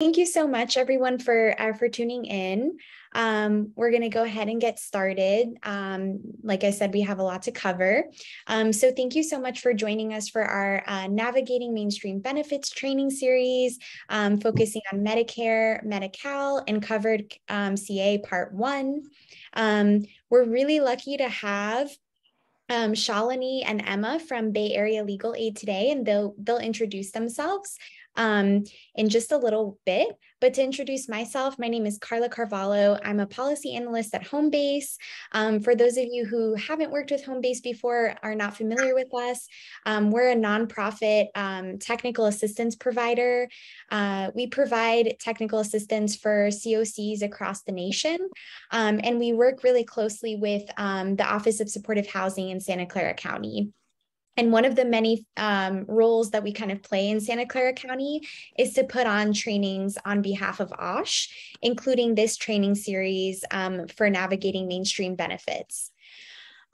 Thank you so much, everyone, for tuning in. We're going to go ahead and get started. Like I said, we have a lot to cover. So thank you so much for joining us for our Navigating Mainstream Benefits training series, focusing on Medicare, Medi-Cal, and Covered CA Part 1. We're really lucky to have Shalini and Emma from Bay Area Legal Aid today, and they'll introduce themselves in just a little bit. But to introduce myself, my name is Carla Carvalho. I'm a policy analyst at Homebase. For those of you who haven't worked with Homebase before, are not familiar with us, we're a nonprofit technical assistance provider. We provide technical assistance for COCs across the nation, and we work really closely with the Office of Supportive Housing in Santa Clara County. And one of the many roles that we kind of play in Santa Clara County is to put on trainings on behalf of OSH, including this training series for navigating mainstream benefits.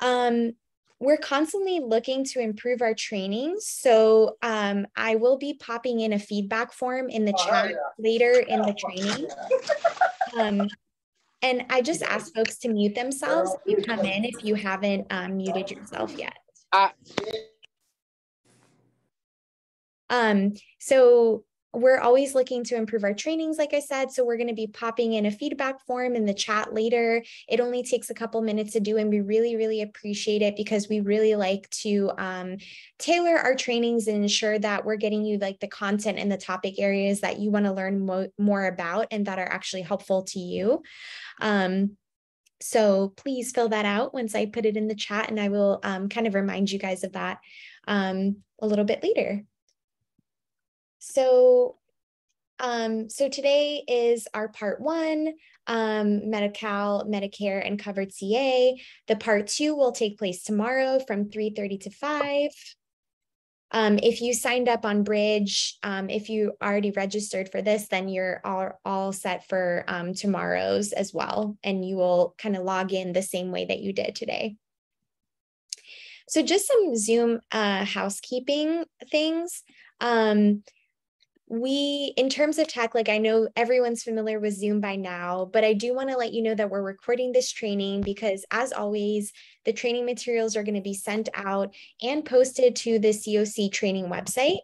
We're constantly looking to improve our trainings. So I will be popping in a feedback form in the chat later in the training. And I just ask folks to mute themselves if you come in if you haven't muted yourself yet. So we're always looking to improve our trainings, like I said, so we're going to be popping in a feedback form in the chat later. It only takes a couple minutes to do, and we really, really appreciate it because we really like to tailor our trainings and ensure that we're getting you like the content and the topic areas that you want to learn more about and that are actually helpful to you. So please fill that out once I put it in the chat, and I will kind of remind you guys of that a little bit later. So today is our part 1, Medi-Cal, Medicare, and Covered CA. The part 2 will take place tomorrow from 3:30 to 5. If you signed up on Bridge, if you already registered for this, then you're all set for tomorrow's as well, and you will kind of log in the same way that you did today. So just some Zoom housekeeping things. In terms of tech, like I know everyone's familiar with Zoom by now, but I do want to let you know that we're recording this training because, as always, the training materials are going to be sent out and posted to the COC training website.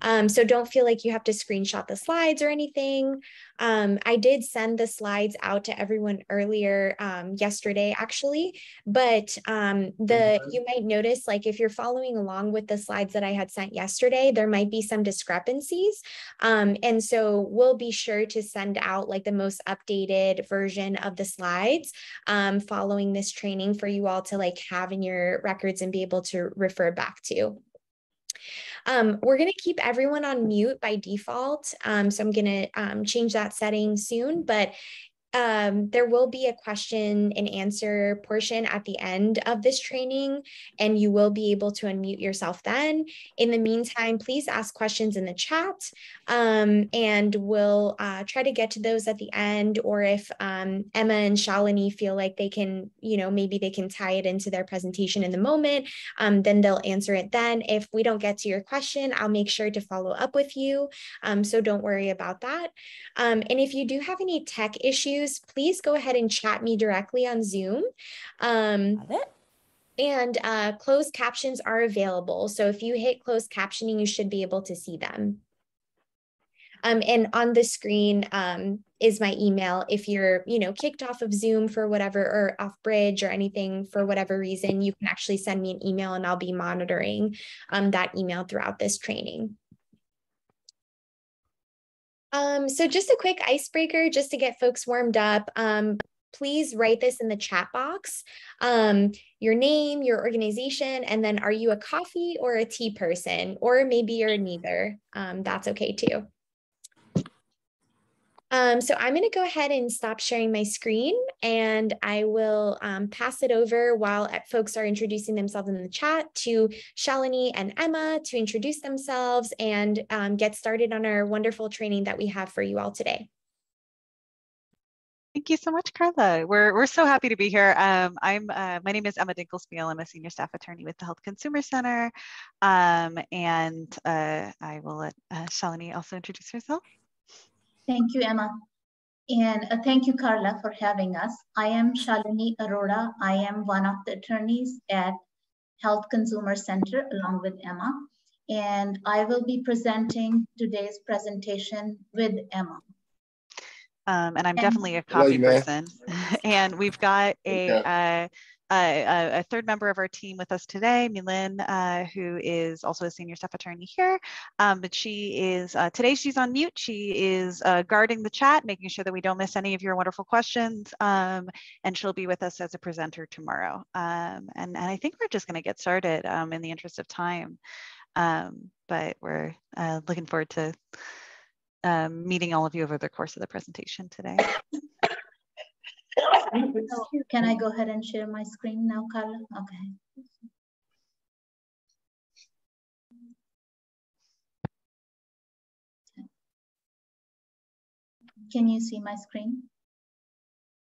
So don't feel like you have to screenshot the slides or anything. I did send the slides out to everyone earlier yesterday, actually, but you might notice, like if you're following along with the slides that I had sent yesterday, there might be some discrepancies. And so we'll be sure to send out like the most updated version of the slides following this training for you all to like have in your records and be able to refer back to. We're going to keep everyone on mute by default. So I'm going to change that setting soon, but there will be a question and answer portion at the end of this training, and you will be able to unmute yourself then. In the meantime, please ask questions in the chat, and we'll try to get to those at the end, or if Emma and Shalini feel like they can, maybe they can tie it into their presentation in the moment, then they'll answer it then. If we don't get to your question, I'll make sure to follow up with you, so don't worry about that. And if you do have any tech issues, please go ahead and chat me directly on Zoom. And closed captions are available. So if you hit closed captioning, you should be able to see them. And on the screen is my email. If you're, kicked off of Zoom for whatever, or off Bridge or anything for whatever reason, you can actually send me an email and I'll be monitoring that email throughout this training. So just a quick icebreaker, just to get folks warmed up. Please write this in the chat box. Your name, your organization, and then are you a coffee or a tea person? Or maybe you're neither. That's okay too. So I'm going to go ahead and stop sharing my screen, and I will pass it over while folks are introducing themselves in the chat to Shalini and Emma to introduce themselves and get started on our wonderful training that we have for you all today. Thank you so much, Carla. We're so happy to be here. My name is Emma Dinkelspiel. I'm a senior staff attorney with the Health Consumer Center, and I will let Shalini also introduce herself. Thank you, Emma. And thank you, Carla, for having us. I am Shalini Arora. I am one of the attorneys at Health Consumer Center along with Emma. And I will be presenting today's presentation with Emma. And I'm definitely a coffee person. And we've got a third member of our team with us today, Milin, who is also a senior staff attorney here. But she is, today she's on mute. She is guarding the chat, making sure that we don't miss any of your wonderful questions. And she'll be with us as a presenter tomorrow. And I think we're just gonna get started in the interest of time. But we're looking forward to meeting all of you over the course of the presentation today. So can I go ahead and share my screen now, Carla? Okay. Can you see my screen?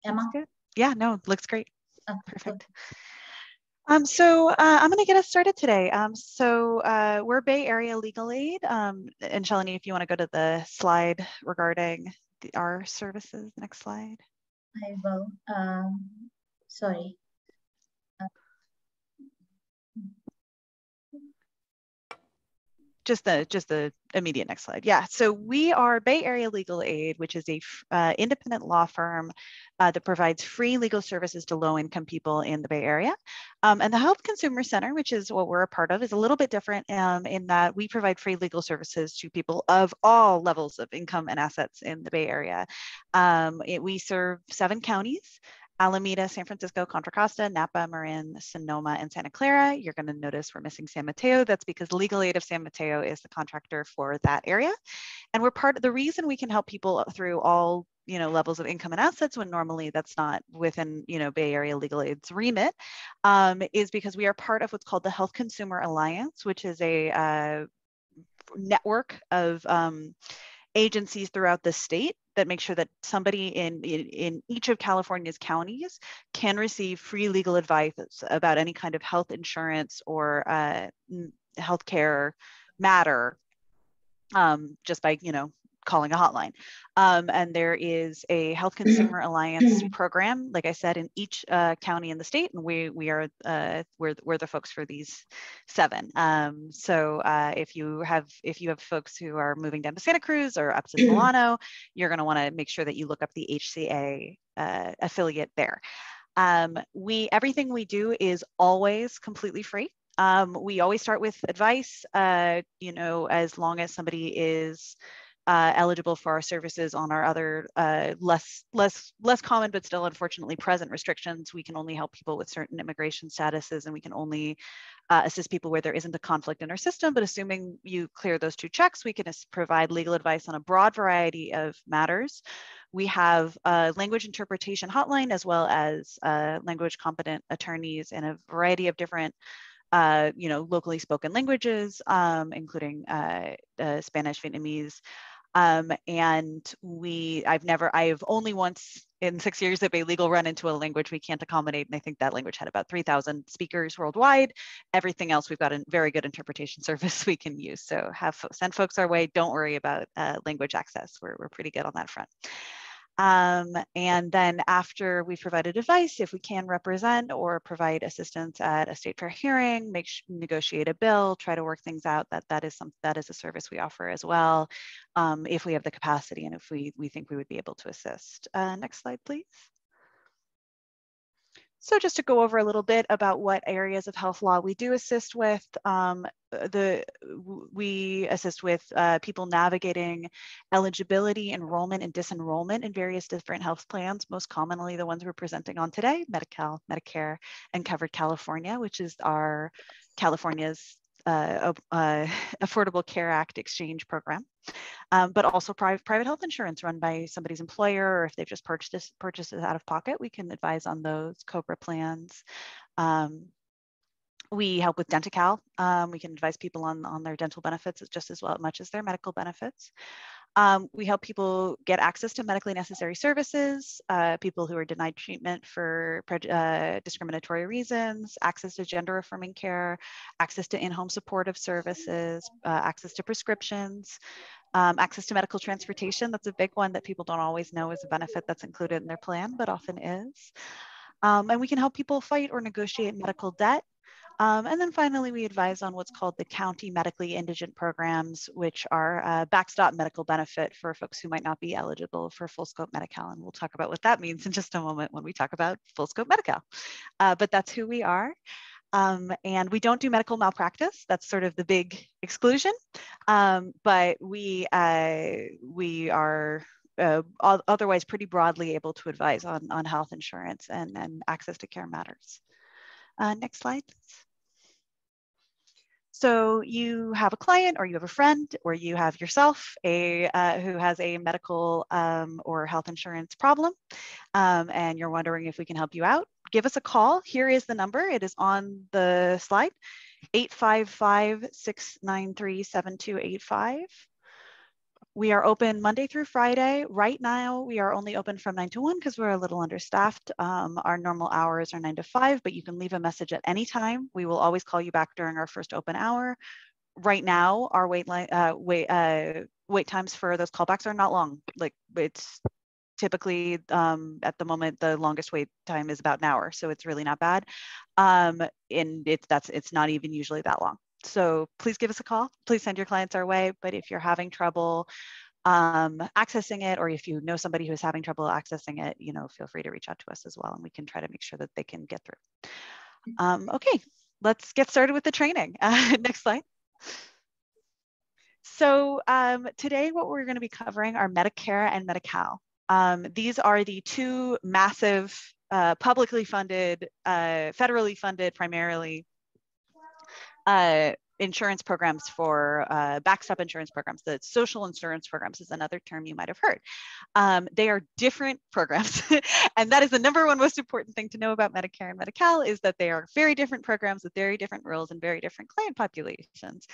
Emma? Yeah, no, looks great. Okay, perfect. So I'm going to get us started today. We're Bay Area Legal Aid. And Shalini, if you want to go to the slide regarding our services, next slide. I will. Sorry. Just the immediate next slide. Yeah, so we are Bay Area Legal Aid, which is a independent law firm that provides free legal services to low-income people in the Bay Area. And the Health Consumer Center, which is what we're a part of, is a little bit different in that we provide free legal services to people of all levels of income and assets in the Bay Area. We serve 7 counties. Alameda, San Francisco, Contra Costa, Napa, Marin, Sonoma, and Santa Clara. You're going to notice we're missing San Mateo. That's because Legal Aid of San Mateo is the contractor for that area. And we're part of the reason we can help people through all levels of income and assets when normally that's not within Bay Area Legal Aid's remit, is because we are part of what's called the Health Consumer Alliance, which is a network of agencies throughout the state that make sure that somebody in each of California's counties can receive free legal advice about any kind of health insurance or healthcare matter, just by calling a hotline. And there is a Health Consumer Alliance program, like I said, in each county in the state, and we're the folks for these 7. So if you have folks who are moving down to Santa Cruz or up to Solano, you're going to want to make sure that you look up the HCA affiliate there. Everything we do is always completely free. We always start with advice, as long as somebody is eligible for our services on our other less common but still unfortunately present restrictions. We can only help people with certain immigration statuses, and we can only assist people where there isn't a conflict in our system. But assuming you clear those 2 checks, we can provide legal advice on a broad variety of matters. We have a language interpretation hotline, as well as language competent attorneys in a variety of different locally spoken languages, including Spanish, Vietnamese. And I've only once in 6 years at Bay Legal run into a language we can't accommodate. And I think that language had about 3,000 speakers worldwide. Everything else, we've got a very good interpretation service we can use. So send folks our way. Don't worry about language access. We're pretty good on that front. And then after we've provided advice, if we can represent or provide assistance at a state fair hearing, negotiate a bill, try to work things out, that is a service we offer as well, if we have the capacity and if we think we would be able to assist. Next slide, please. So just to go over a little bit about what areas of health law we do assist with, we assist with people navigating eligibility, enrollment, and disenrollment in various different health plans, most commonly the ones we're presenting on today, Medi-Cal, Medicare, and Covered California, which is our California's Affordable Care Act exchange program. But also private health insurance run by somebody's employer, or if they've just purchased it out of pocket, we can advise on those COBRA plans. We help with Medi-Cal. We can advise people on their dental benefits just as much as their medical benefits. We help people get access to medically necessary services, people who are denied treatment for discriminatory reasons, access to gender affirming care, access to in-home supportive services, access to prescriptions. Access to medical transportation, that's a big one that people don't always know is a benefit that's included in their plan, but often is. And we can help people fight or negotiate medical debt. And then finally, we advise on what's called the county medically indigent programs, which are backstop medical benefit for folks who might not be eligible for full scope Medi-Cal. And we'll talk about what that means in just a moment when we talk about full scope Medi-Cal. But that's who we are. And we don't do medical malpractice. That's sort of the big exclusion. But we are otherwise pretty broadly able to advise on health insurance and access to care matters. Next slide, please. So you have a client or you have a friend or you have yourself who has a medical or health insurance problem and you're wondering if we can help you out. Give us a call. Here is the number. It is on the slide, 855-693-7285. We are open Monday through Friday. Right now, we are only open from 9 to 1 because we're a little understaffed. Our normal hours are 9 to 5, but you can leave a message at any time. We will always call you back during our first open hour. Right now, our wait times for those callbacks are not long. Like it's typically at the moment, the longest wait time is about an hour. So it's really not bad. And it's not even usually that long. So please give us a call. Please send your clients our way. But if you're having trouble accessing it, or if you know somebody who's having trouble accessing it, feel free to reach out to us as well, and we can try to make sure that they can get through. Okay, let's get started with the training. Next slide. So today, what we're going to be covering are Medicare and Medi-Cal. These are the two massive publicly funded, federally funded primarily insurance programs for backstop insurance programs. The social insurance programs is another term you might have heard. They are different programs. And that is the number one most important thing to know about Medicare and Medi-Cal is that they are very different programs with very different rules and very different client populations.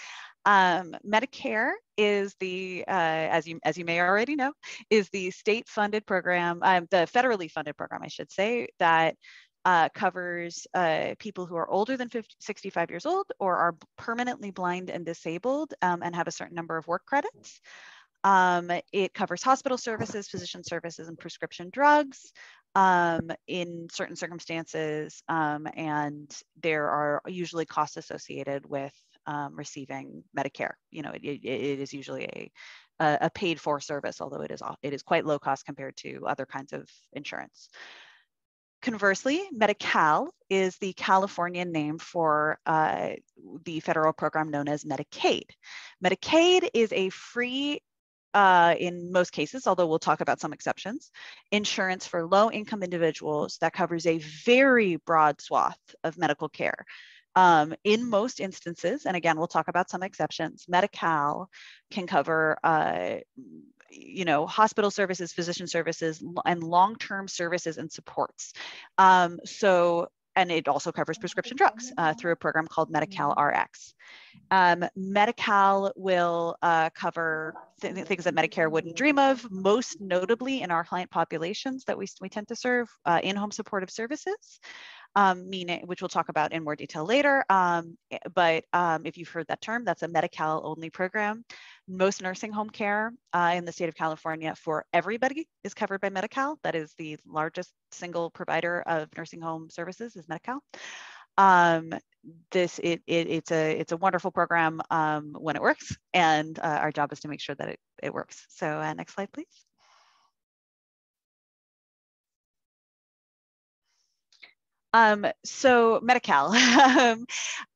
Medicare is the, as you may already know, is the state-funded program, the federally funded program, I should say, that covers people who are older than 65 years old or are permanently blind and disabled and have a certain number of work credits. It covers hospital services, physician services, and prescription drugs in certain circumstances, and there are usually costs associated with receiving Medicare. It is usually a paid for service, although it is quite low cost compared to other kinds of insurance. Conversely, Medi-Cal is the Californian name for the federal program known as Medicaid. Medicaid is a free, in most cases, although we'll talk about some exceptions, insurance for low-income individuals that covers a very broad swath of medical care. In most instances, and again, we'll talk about some exceptions, Medi-Cal can cover hospital services, physician services, and long-term services and supports. And it also covers prescription drugs through a program called Medi-Cal RX. Medi-Cal will cover things that Medicare wouldn't dream of, most notably in our client populations that we tend to serve, in-home supportive services. Which we'll talk about in more detail later. But if you've heard that term, that's a Medi-Cal only program. Most nursing home care in the state of California for everybody is covered by Medi-Cal. That is the largest single provider of nursing home services is Medi-Cal. It's a wonderful program when it works, and our job is to make sure that it works. So next slide, please. So Medi-Cal, so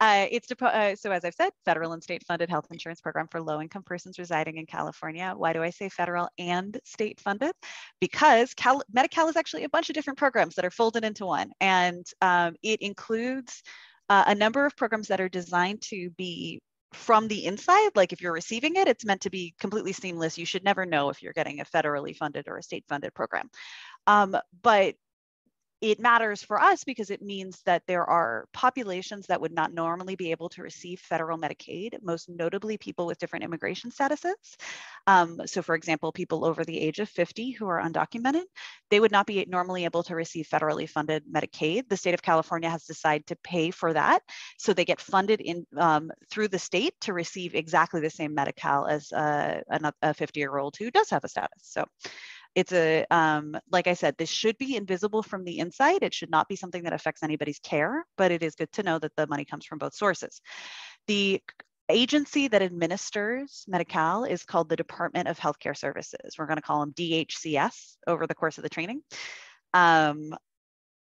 as I've said, federal and state funded health insurance program for low income persons residing in California. Why do I say federal and state funded? Because Medi-Cal is actually a bunch of different programs that are folded into one. And it includes a number of programs that are designed to be from the inside. Like if you're receiving it, it's meant to be completely seamless. You should never know if you're getting a federally funded or a state funded program. But it matters for us because it means that there are populations that would not normally be able to receive federal Medicaid, most notably people with different immigration statuses. So for example, people over the age of 50 who are undocumented, they would not be normally able to receive federally funded Medicaid. The state of California has decided to pay for that. So they get funded in through the state to receive exactly the same Medi-Cal as a 50-year-old who does have a status. So it's a, like I said, this should be invisible from the inside. It should not be something that affects anybody's care, but it is good to know that the money comes from both sources. The agency that administers Medi-Cal is called the Department of Healthcare Services. We're going to call them DHCS over the course of the training. And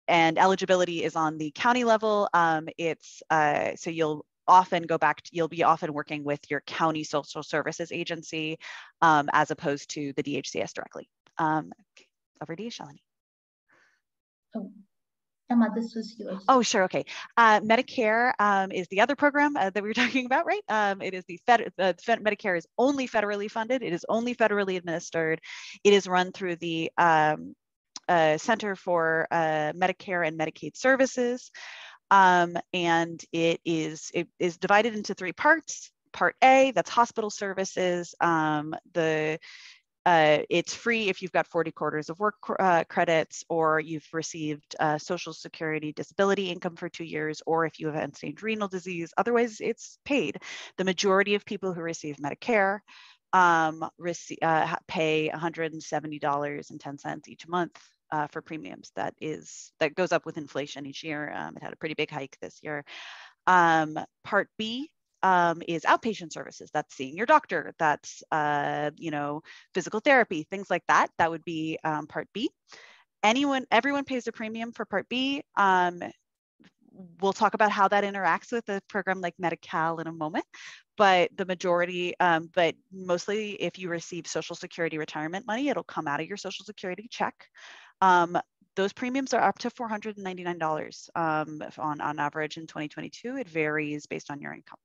eligibility is on the county level. So you'll often go back to, you'll be often working with your county social services agency as opposed to the DHCS directly. Okay. Over to you, Shalini. Oh, Emma, this was yours. Oh, sure. Okay. Medicare is the other program that we were talking about, right? It is Medicare is only federally funded. It is only federally administered. It is run through the Center for Medicare and Medicaid Services. And it is divided into 3 parts. Part A, that's hospital services. It's free if you've got 40 quarters of work credits, or you've received Social Security disability income for 2 years, or if you have end-stage renal disease. Otherwise, it's paid. The majority of people who receive Medicare pay $170.10 each month for premiums. That goes up with inflation each year. It had a pretty big hike this year. Part B is outpatient services. That's seeing your doctor. That's physical therapy, things like that. That would be Part B. Everyone pays a premium for Part B. We'll talk about how that interacts with a program like Medi-Cal in a moment, but the majority, but mostly if you receive Social Security retirement money, it'll come out of your Social Security check. Those premiums are up to $499 on average in 2022. It varies based on your income.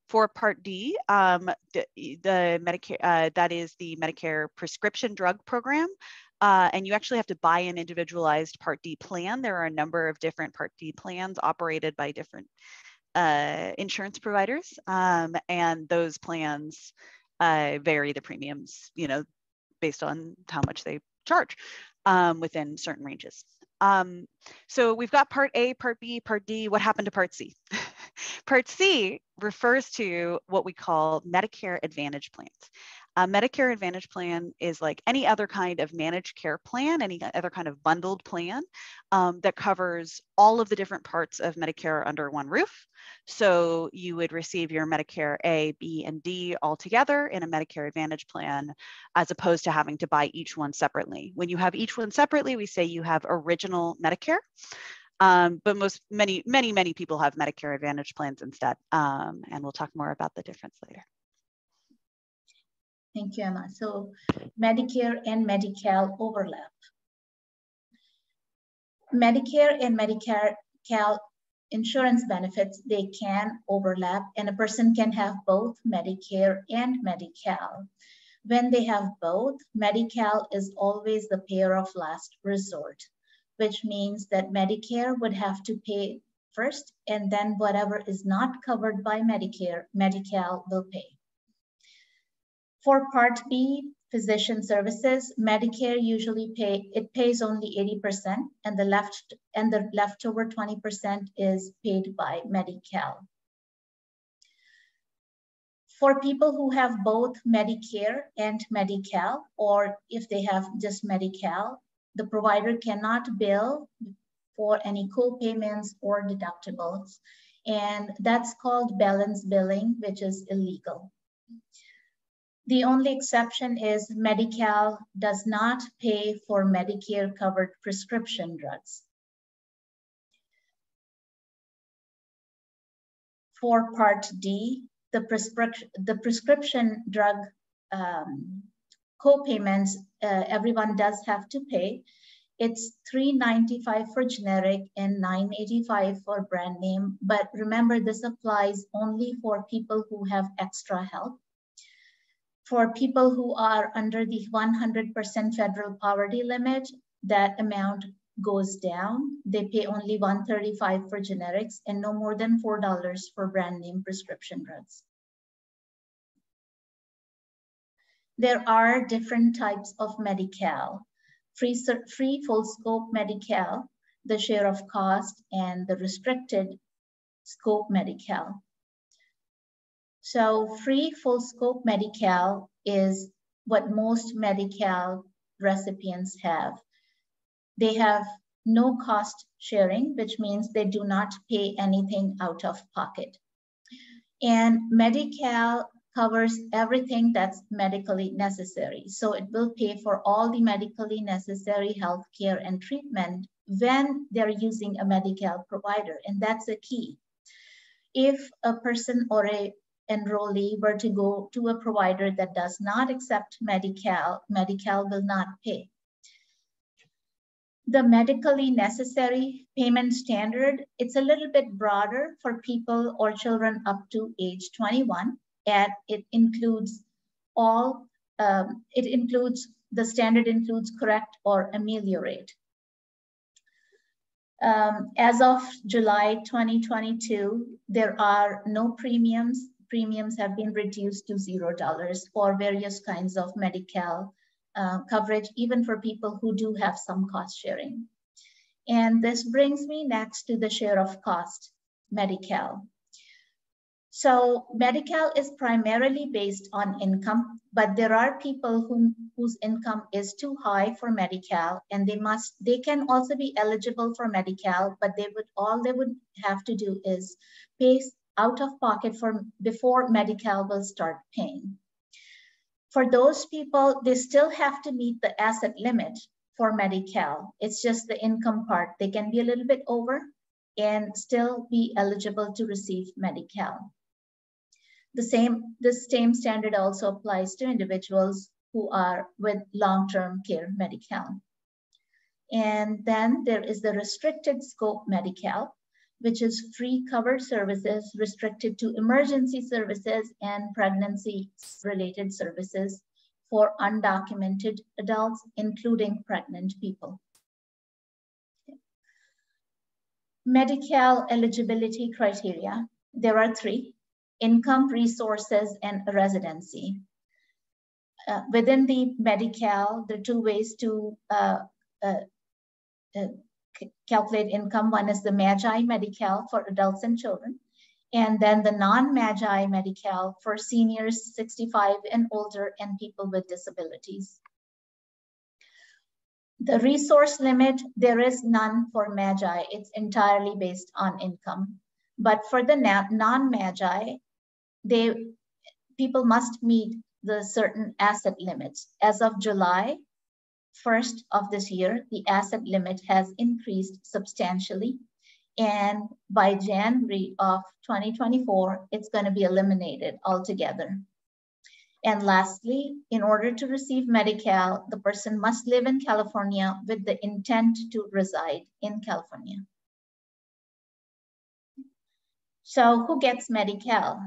For Part D, the Medicare, that is the Medicare prescription drug program. And you actually have to buy an individualized Part D plan. There are a number of different Part D plans operated by different insurance providers. And those plans vary the premiums, based on how much they charge within certain ranges. So we've got Part A, Part B, Part D. What happened to Part C? Part C refers to what we call Medicare Advantage plans. A Medicare Advantage plan is like any other kind of managed care plan, any other kind of bundled plan that covers all of the different parts of Medicare under one roof. So you would receive your Medicare A, B, and D all together in a Medicare Advantage plan, as opposed to having to buy each one separately. When you have each one separately, we say you have original Medicare. But many people have Medicare Advantage plans instead. And we'll talk more about the difference later. Thank you, Emma. So Medicare and Medi-Cal overlap. Medicare and Medi-Cal insurance benefits, they can overlap, and a person can have both Medicare and Medi-Cal. When they have both, Medi-Cal is always the payer of last resort, which means that Medicare would have to pay first, and then whatever is not covered by Medicare, Medi-Cal will pay. For Part B, physician services, Medicare usually pays only 80%, and the leftover 20% is paid by Medi-Cal. For people who have both Medicare and Medi-Cal, or if they have just Medi-Cal, the provider cannot bill for any co-payments or deductibles, and that's called balance billing, which is illegal. The only exception is Medi-Cal does not pay for Medicare-covered prescription drugs. For Part D, the prescription drug co-payments, everyone does have to pay. It's $395 for generic and $985 for brand name. But remember, this applies only for people who have extra help. For people who are under the 100% federal poverty limit, that amount goes down. They pay only $135 for generics and no more than $4 for brand name prescription drugs. There are different types of Medi-Cal. Free full scope Medi-Cal, the share of cost, and the restricted scope Medi-Cal. So free full scope Medi-Cal is what most Medi-Cal recipients have. They have no cost sharing, which means they do not pay anything out of pocket. And Medi-Cal covers everything that's medically necessary. So it will pay for all the medically necessary health care and treatment when they're using a Medi-Cal provider. And that's a key. If a person or a enrollee were to go to a provider that does not accept Medi-Cal, Medi-Cal will not pay. The medically necessary payment standard, it's a little bit broader for people or children up to age 21, and it includes all, the standard includes correct or ameliorate. As of July 2022, there are no premiums. Premiums have been reduced to $0 for various kinds of Medi-Cal coverage, even for people who do have some cost sharing. And this brings me next to the share of cost, Medi-Cal. So Medi-Cal is primarily based on income, but there are people whose income is too high for Medi-Cal, and they can also be eligible for Medi-Cal, but all they would have to do is pay out of pocket before Medi-Cal will start paying. For those people, they still have to meet the asset limit for Medi-Cal. It's just the income part. They can be a little bit over and still be eligible to receive Medi-Cal. The same standard also applies to individuals who are with long-term care Medi-Cal. And then there is the restricted scope Medi-Cal, which is free covered services restricted to emergency services and pregnancy-related services for undocumented adults, including pregnant people. Medi-Cal eligibility criteria, there are 3: income, resources, and residency. Within the Medi-Cal, there are 2 ways to calculate income. One is the MAGI Medi-Cal for adults and children, and then the non-MAGI Medi-Cal for seniors 65 and older and people with disabilities. The resource limit, there is none for MAGI. It's entirely based on income. But for the non-MAGI, people must meet the certain asset limits. As of July 1st of this year, the asset limit has increased substantially. And by January of 2024, it's going to be eliminated altogether. And lastly, in order to receive Medi-Cal, the person must live in California with the intent to reside in California. So who gets Medi-Cal?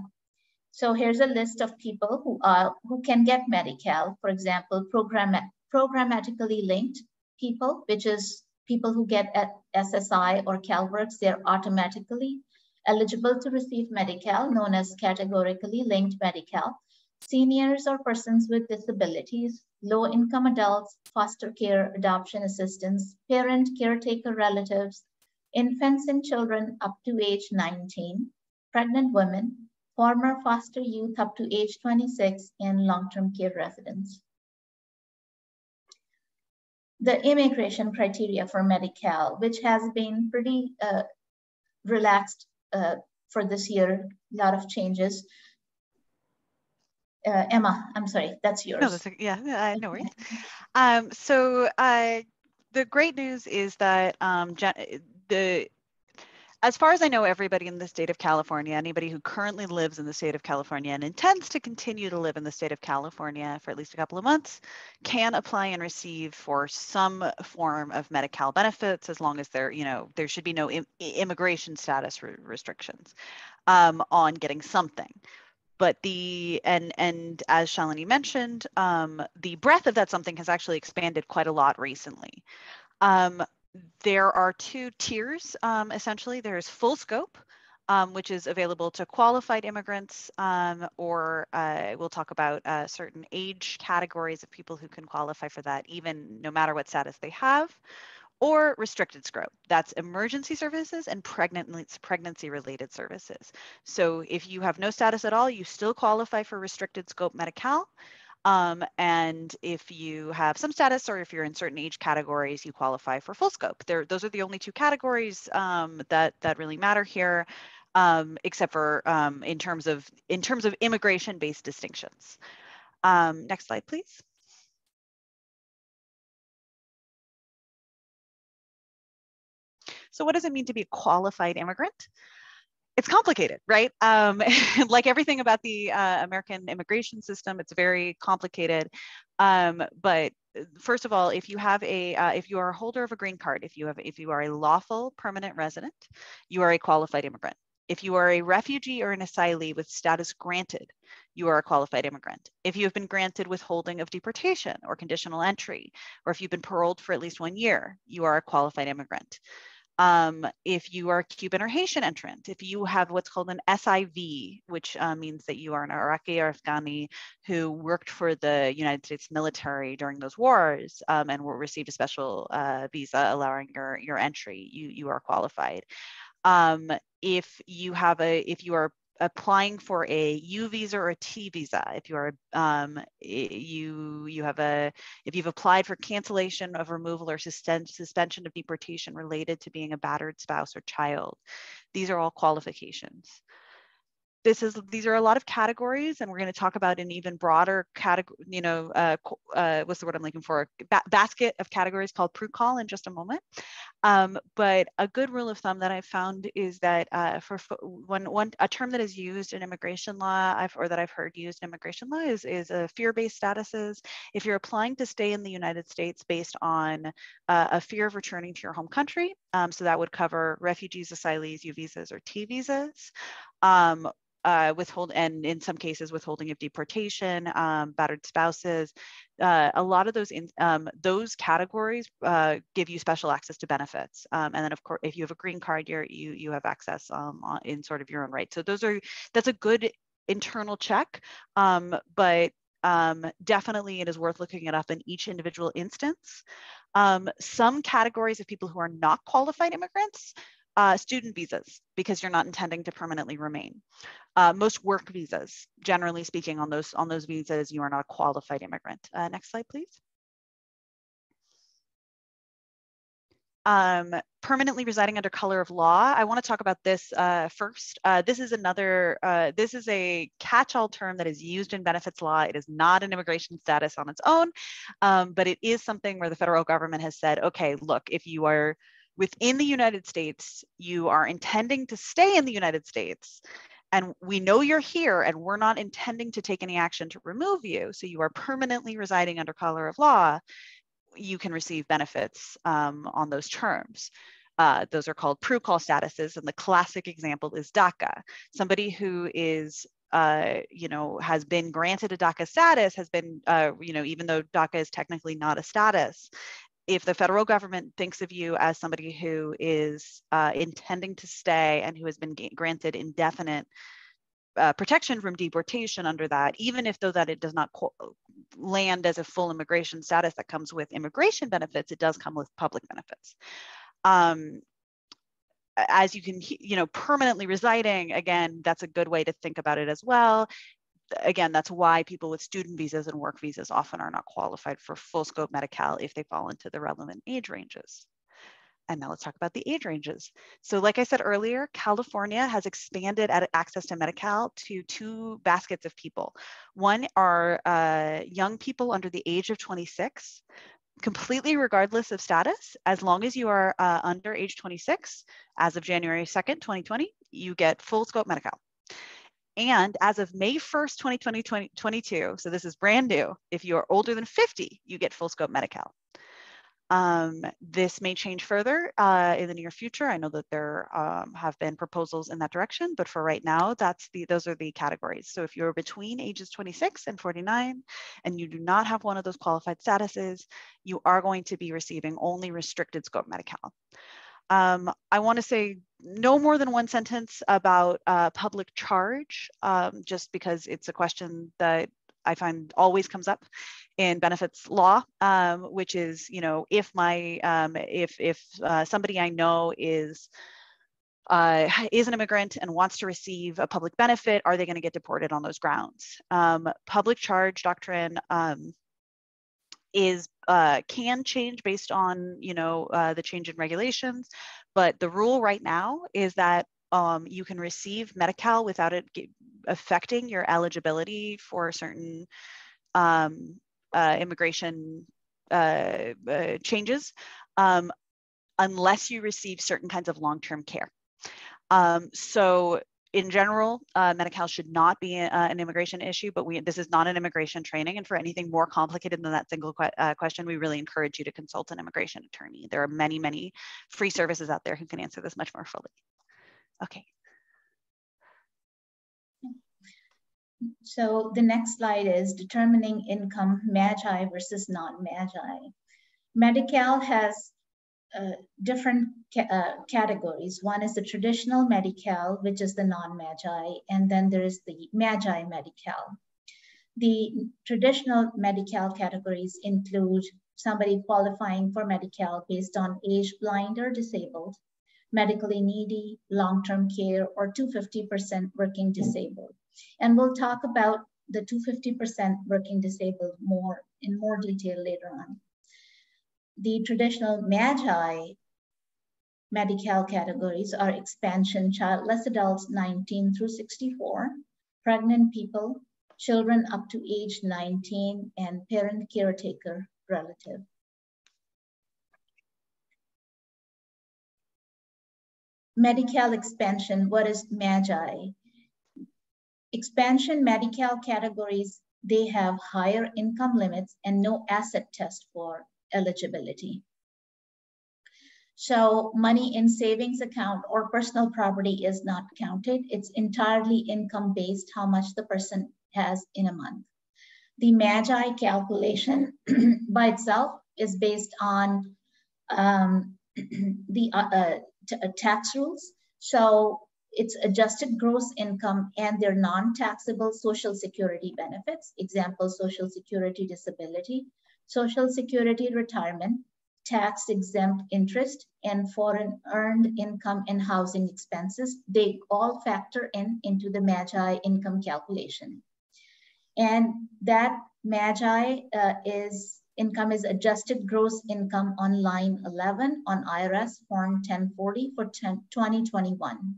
So here's a list of people who can get Medi-Cal. For example, programmatically linked people, which is people who get at SSI or CalWorks, they're automatically eligible to receive Medi-Cal, known as categorically linked Medi-Cal. Seniors or persons with disabilities, low-income adults, foster care, adoption assistants, parent, caretaker relatives, infants and children up to age 19, pregnant women, former foster youth up to age 26, and long-term care residents. The immigration criteria for Medi-Cal, which has been pretty relaxed for this year, a lot of changes. Emma, I'm sorry, that's yours. No, that's no worries. So the great news is that as far as I know, everybody in the state of California, anybody who currently lives in the state of California and intends to continue to live in the state of California for at least a couple of months, can apply and receive for some form of Medi-Cal benefits, as long as there should be no immigration status restrictions on getting something. But and as Shalini mentioned, the breadth of that something has actually expanded quite a lot recently. there are two tiers, essentially. There's full scope, which is available to qualified immigrants, or we'll talk about certain age categories of people who can qualify for that, even no matter what status they have, or restricted scope. That's emergency services and pregnancy-related services. So if you have no status at all, you still qualify for restricted scope Medi-Cal. And if you have some status or if you're in certain age categories, you qualify for full scope. Those are the only two categories that really matter here, except for in terms of immigration-based distinctions. Next slide, please. So what does it mean to be a qualified immigrant? It's complicated, right? Like everything about the American immigration system, it's very complicated. But first of all, if you have if you are a holder of a green card, if you are a lawful permanent resident, you are a qualified immigrant. If you are a refugee or an asylee with status granted, you are a qualified immigrant. If you have been granted withholding of deportation or conditional entry, or if you've been paroled for at least 1 year, you are a qualified immigrant. If you are a Cuban or Haitian entrant, if you have what's called an SIV, which means that you are an Iraqi or Afghani who worked for the United States military during those wars and received a special visa allowing your entry, you are qualified. If you are applying for a U visa or a T visa, if you are if you've applied for cancellation of removal or suspension of deportation related to being a battered spouse or child, these are all qualifications. These are a lot of categories, and we're going to talk about an even broader category, what's the word I'm looking for? Basket of categories called PRUCOL in just a moment. But a good rule of thumb that I've found is that for a term that is used in immigration law, that I've heard used in immigration law is fear-based statuses. If you're applying to stay in the United States based on a fear of returning to your home country, so that would cover refugees, asylees, U visas, or T visas. And in some cases withholding of deportation, battered spouses. A lot of those categories give you special access to benefits. And then of course, if you have a green card, you have access in sort of your own right. So that's a good internal check, but definitely it is worth looking it up in each individual instance. Some categories of people who are not qualified immigrants, student visas, because you're not intending to permanently remain. Most work visas, generally speaking, on those visas, you are not a qualified immigrant. Next slide, please. Permanently residing under color of law. I want to talk about this first. This is a catch-all term that is used in benefits law. It is not an immigration status on its own, but it is something where the federal government has said, okay, look, if you are within the United States, you are intending to stay in the United States, and we know you're here and we're not intending to take any action to remove you, so you are permanently residing under color of law, you can receive benefits on those terms. Those are called PRUCOL statuses, and the classic example is DACA. Somebody who is has been granted a DACA status, has been, even though DACA is technically not a status, if the federal government thinks of you as somebody who is intending to stay and who has been granted indefinite protection from deportation under that, even if though that it does not land as a full immigration status that comes with immigration benefits, it does come with public benefits. As you can, permanently residing, again, that's a good way to think about it as well. Again, that's why people with student visas and work visas often are not qualified for full scope Medi-Cal if they fall into the relevant age ranges. And now let's talk about the age ranges. So like I said earlier, California has expanded access to Medi-Cal to 2 baskets of people. One are young people under the age of 26, completely regardless of status. As long as you are under age 26, as of January 2nd, 2020, you get full scope Medi-Cal. And as of May 1st, 2022, so this is brand new, if you are older than 50, you get full scope Medi-Cal. This may change further in the near future. I know that there have been proposals in that direction, but for right now, those are the categories. So if you're between ages 26 and 49, and you do not have one of those qualified statuses, you are going to be receiving only restricted scope Medi-Cal. I want to say no more than one sentence about public charge, just because it's a question that I find always comes up in benefits law, which is, you know, if somebody I know is an immigrant and wants to receive a public benefit, are they going to get deported on those grounds? Public charge doctrine can change based on, you know, the change in regulations, but the rule right now is that you can receive Medi-Cal without it affecting your eligibility for certain immigration changes, unless you receive certain kinds of long-term care. So in general, Medi-Cal should not be an immigration issue, but this is not an immigration training. And for anything more complicated than that single question, we really encourage you to consult an immigration attorney. There are many, many free services out there who can answer this much more fully. Okay. So the next slide is determining income Magi versus non-Magi. Medi-Cal has different categories. One is the traditional Medi-Cal, which is the non-Magi, and then there is the Magi Medi-Cal. The traditional Medi-Cal categories include somebody qualifying for Medi-Cal based on age, blind or disabled, medically needy, long-term care, or 250% working disabled. And we'll talk about the 250% working disabled in more detail later on. The traditional Magi Medi-Cal categories are expansion childless adults 19 through 64, pregnant people, children up to age 19, and parent caretaker relative. Medi-Cal expansion, what is Magi? Expansion Medi-Cal categories, they have higher income limits and no asset test for eligibility. So money in savings account or personal property is not counted. It's entirely income based, how much the person has in a month. The Magi calculation by itself is based on the tax rules. So it's adjusted gross income and their non-taxable Social Security benefits. Example, Social Security disability, Social Security retirement, tax-exempt interest, and foreign earned income and housing expenses. They all factor into the Magi income calculation. And that Magi income is adjusted gross income on line 11 on IRS Form 1040 for 2021.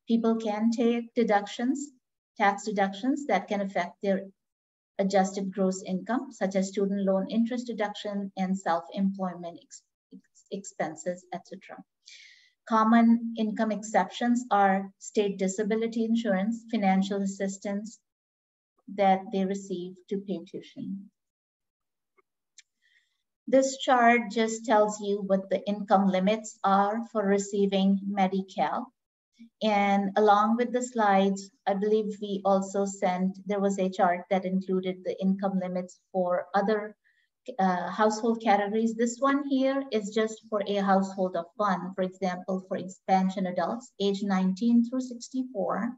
People can take deductions, tax deductions that can affect their adjusted gross income, such as student loan interest deduction and self-employment expenses, etc. Common income exceptions are state disability insurance, financial assistance that they receive to pay tuition. This chart just tells you what the income limits are for receiving Medi-Cal. And along with the slides, I believe we also there was a chart that included the income limits for other household categories. This one here is just for a household of one. For example, for expansion adults, age 19 through 64.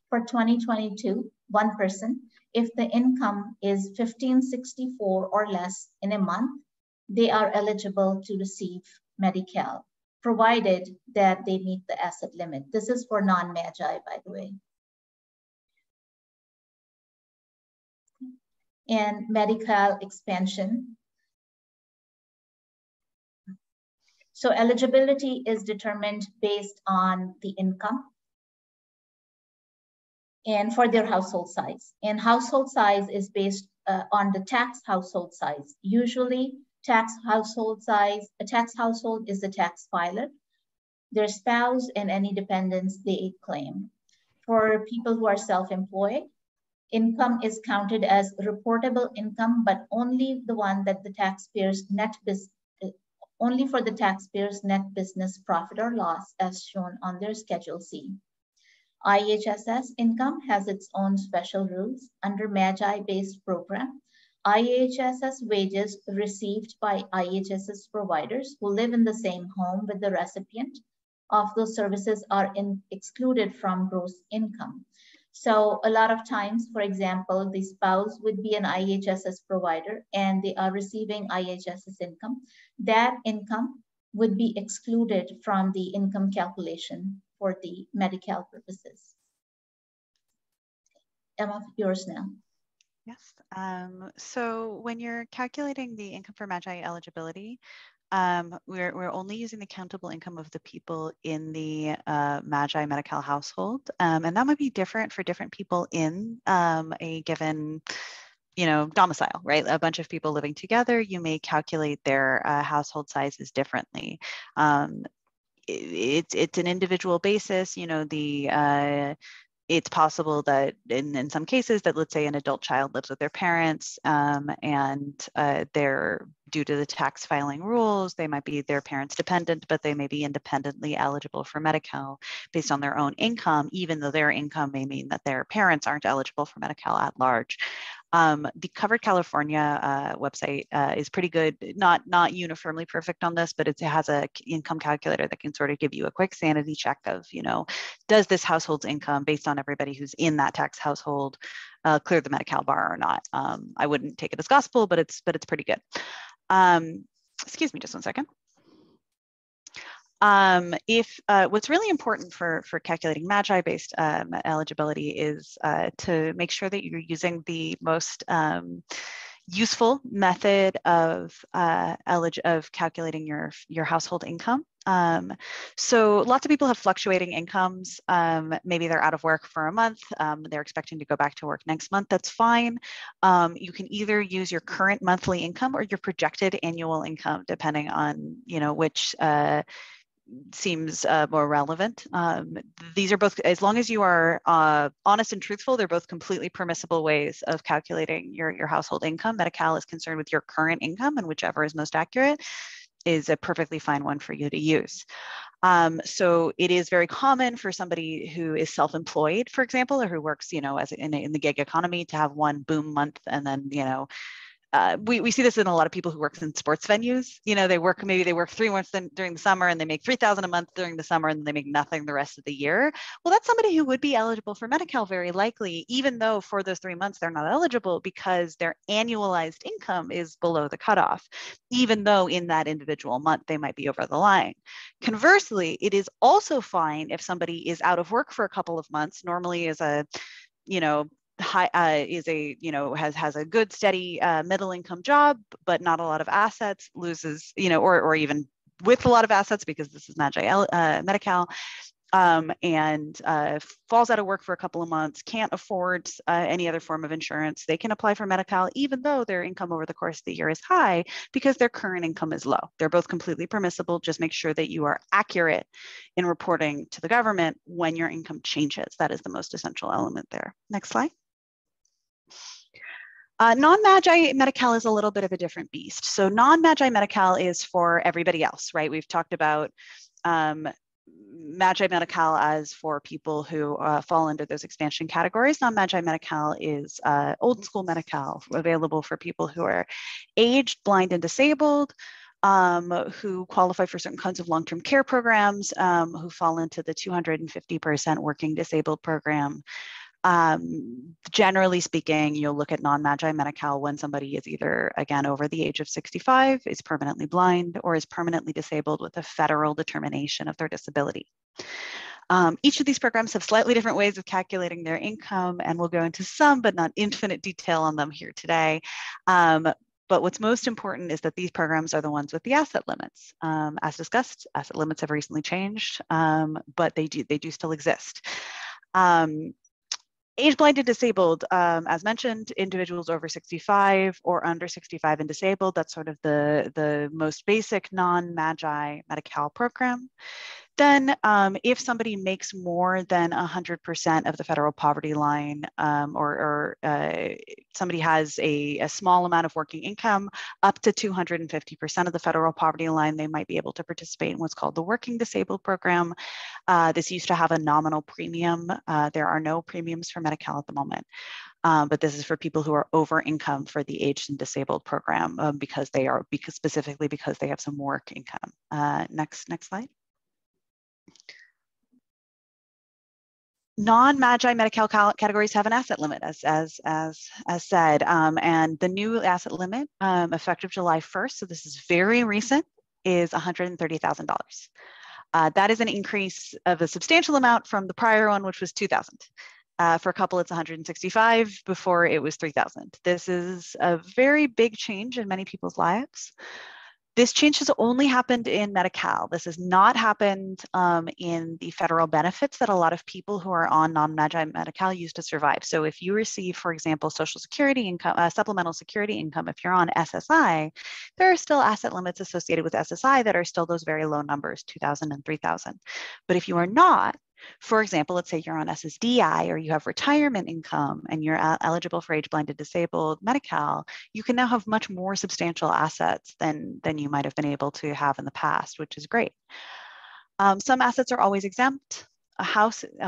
For 2022, one person, if the income is $1,564 or less in a month, they are eligible to receive Medi-Cal, provided that they meet the asset limit. This is for non-Magi, by the way. And Medi-Cal expansion. So eligibility is determined based on the income and for their household size. And household size is based on the tax household size. Usually, a tax household is the tax filer, their spouse, and any dependents they claim. For people who are self-employed, income is counted as reportable income, but only the one that the taxpayers net only for the taxpayer's net business profit or loss as shown on their Schedule C. IHSS income has its own special rules. Under MAGI-based program, IHSS wages received by IHSS providers who live in the same home with the recipient of those services are excluded from gross income. So a lot of times, for example, the spouse would be an IHSS provider and they are receiving IHSS income. That income would be excluded from the income calculation for the Medi-Cal purposes. Emma, yours now. Yes. So when you're calculating the income for MAGI eligibility, we're only using the countable income of the people in the MAGI Medi-Cal household. And that might be different for different people in a given domicile, right? A bunch of people living together, you may calculate their household sizes differently. It's an individual basis, it's possible that in some cases that, let's say, an adult child lives with their parents and they're, due to the tax filing rules, they might be their parents dependent, but they may be independently eligible for Medi-Cal based on their own income, even though their income may mean that their parents aren't eligible for Medi-Cal at large. The Covered California website is pretty good, not uniformly perfect on this, but it has a income calculator that can sort of give you a quick sanity check of, does this household's income based on everybody who's in that tax household clear the Medi-Cal bar or not. I wouldn't take it as gospel, but it's pretty good. Excuse me just one second. What's really important for calculating MAGI-based eligibility is to make sure that you're using the most useful method of calculating your household income. So lots of people have fluctuating incomes. Maybe they're out of work for a month. They're expecting to go back to work next month. That's fine. You can either use your current monthly income or your projected annual income, depending on which seems more relevant. These are both, as long as you are honest and truthful, they're both completely permissible ways of calculating your household income. Medi-Cal is concerned with your current income, and whichever is most accurate is a perfectly fine one for you to use. So it is very common for somebody who is self-employed, for example, or who works, as in the gig economy, to have one boom month and then, we see this in a lot of people who work in sports venues. They work 3 months during the summer and they make $3,000 a month during the summer and they make nothing the rest of the year. Well, that's somebody who would be eligible for Medi-Cal very likely, even though for those 3 months they're not eligible because their annualized income is below the cutoff, even though in that individual month they might be over the line. Conversely, it is also fine if somebody is out of work for a couple of months, normally as a, has a good steady middle income job, but not a lot of assets, loses, or even with a lot of assets because this is Medi-Cal, and falls out of work for a couple of months, can't afford any other form of insurance, they can apply for Medi-Cal even though their income over the course of the year is high because their current income is low. They're both completely permissible. Just make sure that you are accurate in reporting to the government when your income changes. That is the most essential element there. Next slide. Non-MAGI Medi-Cal is a little bit of a different beast. So non-MAGI Medi-Cal is for everybody else, right? We've talked about MAGI Medi-Cal as for people who fall under those expansion categories. Non-MAGI Medi-Cal is old school Medi-Cal, available for people who are aged, blind, and disabled, who qualify for certain kinds of long-term care programs, who fall into the 250% working disabled program. Generally speaking, you'll look at non-MAGI Medi-Cal when somebody is either, again, over the age of 65, is permanently blind, or is permanently disabled with a federal determination of their disability. Each of these programs have slightly different ways of calculating their income, and we'll go into some, but not infinite detail on them here today. But what's most important is that these programs are the ones with the asset limits. As discussed, asset limits have recently changed, but they do still exist. Age blind and disabled, as mentioned, individuals over 65 or under 65 and disabled. That's sort of the most basic non-MAGI Medi-Cal program. Then if somebody makes more than 100% of the federal poverty line, or somebody has a small amount of working income, up to 250% of the federal poverty line, they might be able to participate in what's called the Working Disabled Program. This used to have a nominal premium. There are no premiums for Medi-Cal at the moment. But this is for people who are over income for the Aged and Disabled program specifically because they have some work income. Next slide. Non-Magi Medi-Cal categories have an asset limit, as said, and the new asset limit, effective July 1st, so this is very recent, is $130,000. That is an increase of a substantial amount from the prior one, which was $2,000. For a couple, it's 165. Before it was 3,000. This is a very big change in many people's lives. This change has only happened in Medi-Cal. This has not happened in the federal benefits that a lot of people who are on non-Magi Medi-Cal use to survive. So if you receive, for example, Social Security income, supplemental security income, if you're on SSI, there are still asset limits associated with SSI that are still those very low numbers, 2,000 and 3,000. But if you are not, for example, let's say you're on SSDI or you have retirement income and you're eligible for age-blinded disabled Medi-Cal, you can now have much more substantial assets than you might have been able to have in the past, which is great. Some assets are always exempt. A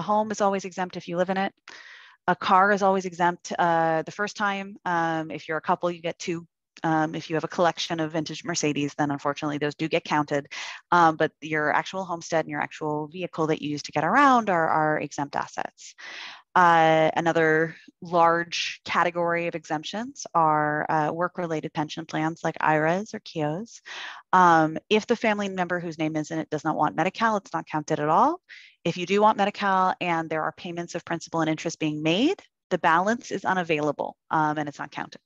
home is always exempt if you live in it. A car is always exempt the first time. If you're a couple, you get two. If you have a collection of vintage Mercedes, then unfortunately those do get counted. But your actual homestead and your actual vehicle that you use to get around are exempt assets. Another large category of exemptions are work-related pension plans like IRAs or KIOs. If the family member whose name is in it does not want Medi-Cal, it's not counted at all. If you do want Medi-Cal and there are payments of principal and interest being made, the balance is unavailable and it's not counted.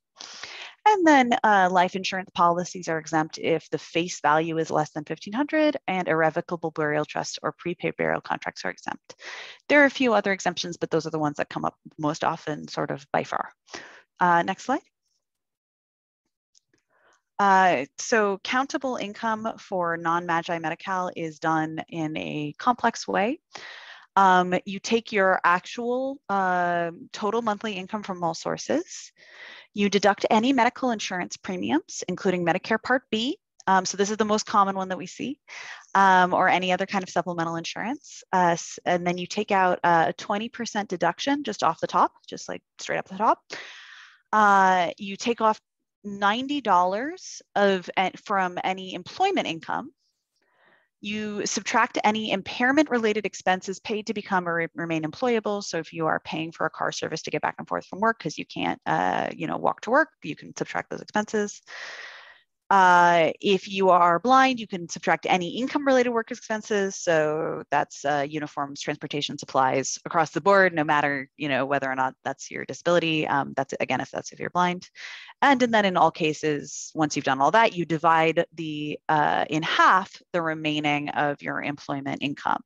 And then life insurance policies are exempt if the face value is less than $1,500, and irrevocable burial trusts or prepaid burial contracts are exempt. There are a few other exemptions, but those are the ones that come up most often, sort of by far. Next slide. So countable income for non-Magi Medi-Cal is done in a complex way. You take your actual total monthly income from all sources. You deduct any medical insurance premiums, including Medicare Part B. So this is the most common one that we see, or any other kind of supplemental insurance. And then you take out a 20% deduction just off the top, just like straight up the top. You take off $90 from any employment income. You subtract any impairment-related expenses paid to become or remain employable. So if you are paying for a car service to get back and forth from work because you can't, walk to work, you can subtract those expenses. If you are blind, you can subtract any income-related work expenses. So that's uniforms, transportation, supplies across the board, no matter whether or not that's your disability. That's again, if you're blind. And then in all cases, once you've done all that, you divide in half the remaining of your employment income.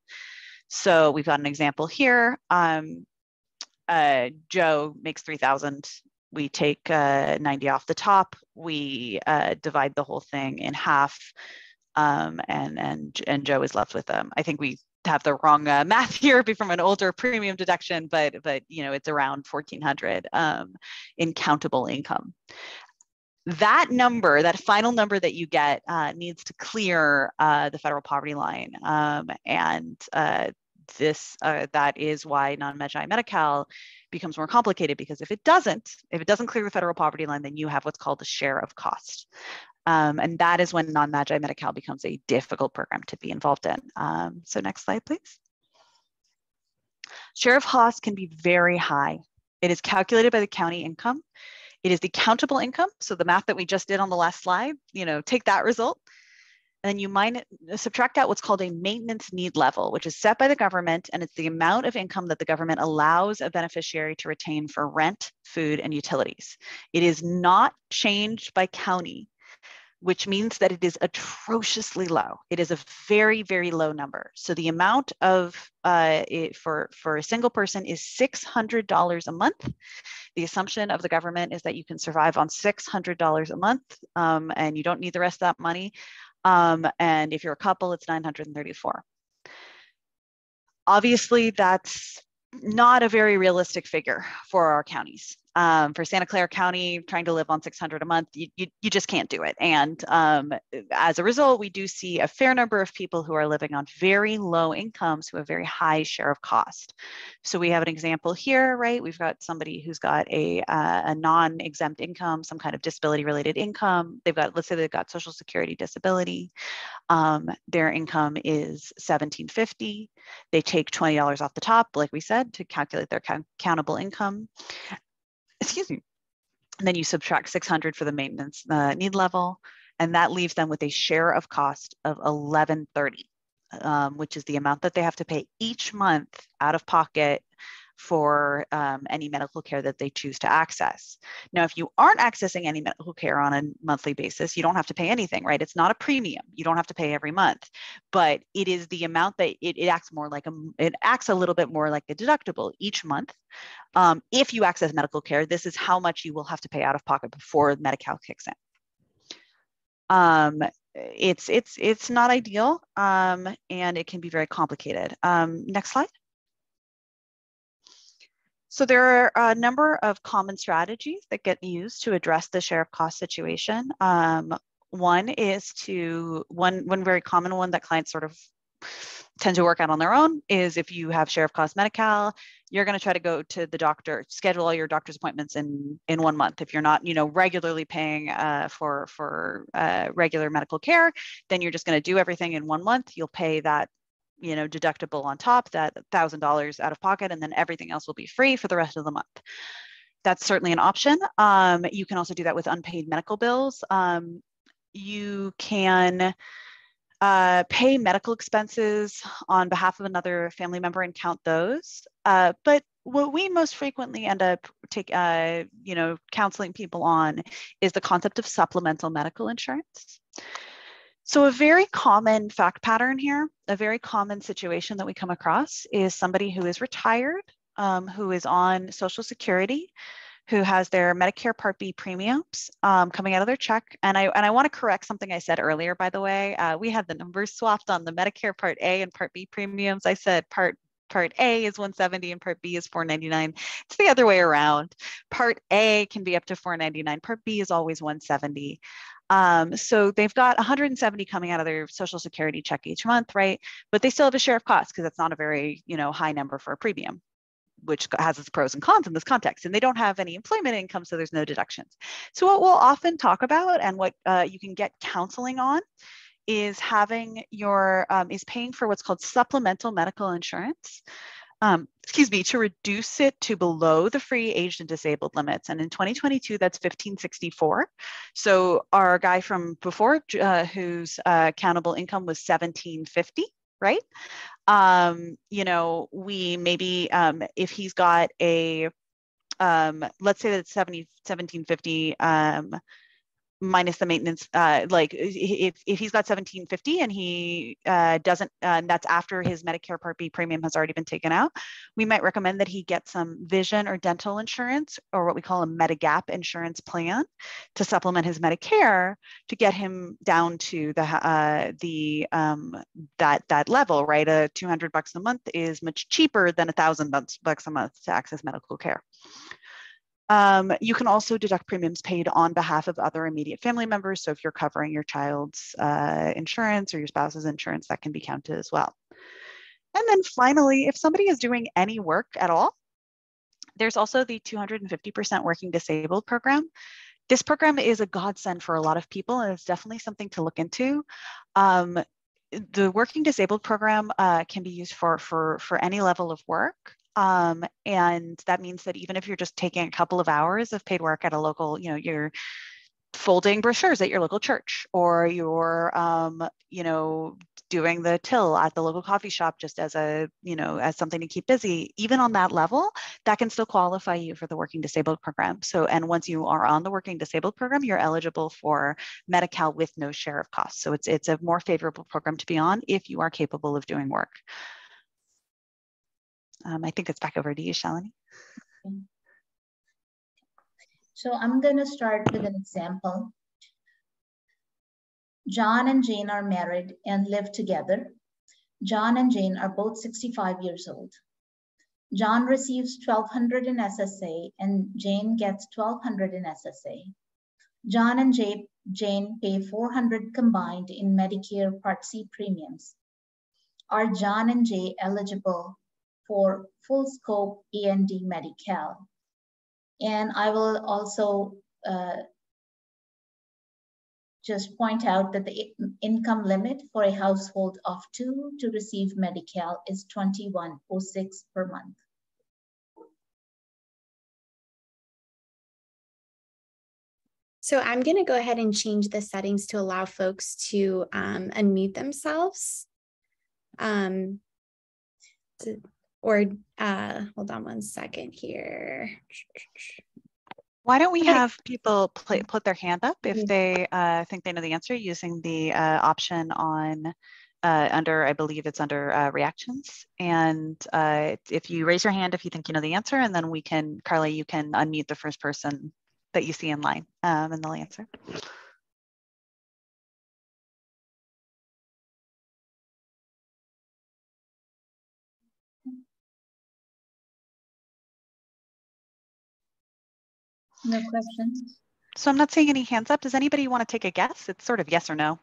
So we've got an example here. Joe makes $3,000. We take 90 off the top. We divide the whole thing in half, and Joe is left with them. I think we have the wrong math here, be from an older premium deduction, but it's around $1,400 in countable income. That number, that final number that you get, needs to clear the federal poverty line, and that is why non-Magi Medi-Cal becomes more complicated, because if it doesn't clear the federal poverty line, then you have what's called a share of cost. And that is when non-Magi Medi-Cal becomes a difficult program to be involved in. So next slide, please. Share of cost can be very high. It is calculated by the county income. It is the countable income. So the math that we just did on the last slide, take that result, and you subtract out what's called a maintenance need level, which is set by the government, and it's the amount of income that the government allows a beneficiary to retain for rent, food, and utilities. It is not changed by county, which means that it is atrociously low. It is a very, very low number. So the amount of for a single person is $600 a month. The assumption of the government is that you can survive on $600 a month, and you don't need the rest of that money. And if you're a couple, it's $934. Obviously, that's not a very realistic figure for our counties. For Santa Clara County, trying to live on $600 a month, you just can't do it. And as a result, we do see a fair number of people who are living on very low incomes who have very high share of cost. So we have an example here, right? We've got somebody who's got a non-exempt income, some kind of disability-related income. They've got, let's say they've got Social Security disability. Their income is $1,750. They take $20 off the top, like we said, to calculate their countable income. Excuse me. And then you subtract 600 for the maintenance need level, and that leaves them with a share of cost of $1,130, which is the amount that they have to pay each month out of pocket for any medical care that they choose to access. Now, if you aren't accessing any medical care on a monthly basis, you don't have to pay anything, right? It's not a premium. You don't have to pay every month, but it is the amount that it acts more like it acts a little bit more like a deductible each month. If you access medical care, this is how much you will have to pay out of pocket before Medi-Cal kicks in. It's not ideal, and it can be very complicated. Next slide. So there are a number of common strategies that get used to address the share of cost situation. One is one very common one that clients sort of tend to work out on their own is if you have share of cost Medi-Cal, you're going to try to go to the doctor, schedule all your doctor's appointments in 1 month. If you're not, regularly paying for regular medical care, then you're just going to do everything in 1 month. You'll pay that deductible on top, that $1,000 out of pocket, and then everything else will be free for the rest of the month. That's certainly an option. You can also do that with unpaid medical bills. You can pay medical expenses on behalf of another family member and count those. But what we most frequently end up counseling people on is the concept of supplemental medical insurance. So a very common fact pattern here, a very common situation that we come across is somebody who is retired, who is on Social Security, who has their Medicare Part B premiums coming out of their check. And I want to correct something I said earlier, by the way. We had the numbers swapped on the Medicare Part A and Part B premiums. I said Part A is $170 and Part B is $499. It's the other way around. Part A can be up to $499. Part B is always $170. So they've got $170 coming out of their Social Security check each month, right? But they still have a share of costs because it's not a very, high number for a premium, which has its pros and cons in this context. And they don't have any employment income, so there's no deductions. So what we'll often talk about and what you can get counseling on is having is paying for what's called supplemental medical insurance. To reduce it to below the free aged and disabled limits. And in 2022, that's $1,564. So our guy from before, whose countable income was $1,750, right? We maybe, if he's got a, let's say that's $1,750, minus the maintenance, if he's got $1,750 and he doesn't, that's after his Medicare Part B premium has already been taken out, we might recommend that he get some vision or dental insurance, or what we call a Medigap insurance plan, to supplement his Medicare to get him down to that level, right? $200 a month is much cheaper than $1,000 a month to access medical care. You can also deduct premiums paid on behalf of other immediate family members. So if you're covering your child's insurance or your spouse's insurance, that can be counted as well. And then finally, if somebody is doing any work at all, there's also the 250% Working Disabled program. This program is a godsend for a lot of people, and it's definitely something to look into. The Working Disabled program can be used for any level of work. And that means that even if you're just taking a couple of hours of paid work at a local, you're folding brochures at your local church, or you're, doing the till at the local coffee shop just as as something to keep busy, even on that level, that can still qualify you for the Working Disabled program. So, and once you are on the Working Disabled program, you're eligible for Medi-Cal with no share of costs. So it's a more favorable program to be on if you are capable of doing work. I think it's back over to you, Shalini. So I'm going to start with an example. John and Jane are married and live together. John and Jane are both 65 years old. John receives $1,200 in SSA and Jane gets $1,200 in SSA. John and Jane pay $400 combined in Medicare Part C premiums. Are John and Jay eligible for full scope A&D Medi-Cal? And I will also just point out that the income limit for a household of 2 to receive Medi-Cal is $2,106 per month. So I'm going to go ahead and change the settings to allow folks to unmute themselves. Hold on one second here. Why don't we have people put their hand up if they think they know the answer using the option on under, I believe it's under reactions. And if you raise your hand if you think you know the answer, and then we can, Carla, you can unmute the first person that you see in line and they'll answer. No questions. So I'm not seeing any hands up. Does anybody want to take a guess? It's sort of yes or no.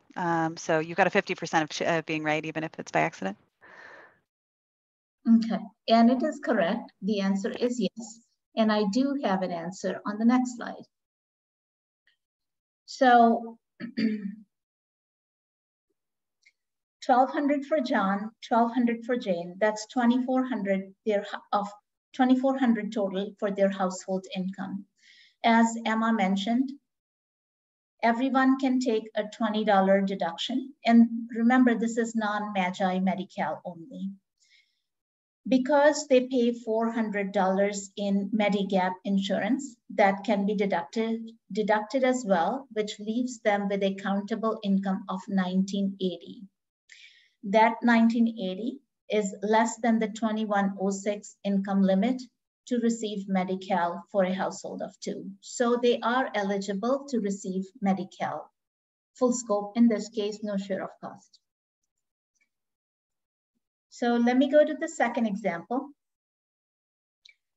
So you've got a 50% of being right, even if it's by accident. Okay, and it is correct. The answer is yes. And I do have an answer on the next slide. So $1,200 for John, $1,200 for Jane. That's $2,400 total for their household income. As Emma mentioned, everyone can take a $20 deduction. And remember, this is non-Magi Medi-Cal only. Because they pay $400 in Medigap insurance, that can be deducted as well, which leaves them with a countable income of $1,980. That $1,980 is less than the $2,106 income limit to receive Medi-Cal for a household of 2. So they are eligible to receive Medi-Cal. Full scope, in this case, no share of cost. So let me go to the second example.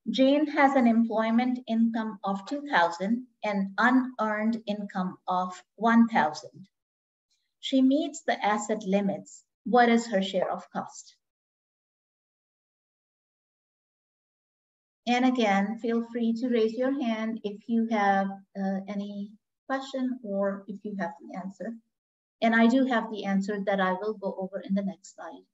Jane has an employment income of $2,000 and unearned income of $1,000. She meets the asset limits. What is her share of cost? And again, feel free to raise your hand if you have any question or if you have the answer. And I do have the answer that I will go over in the next slide.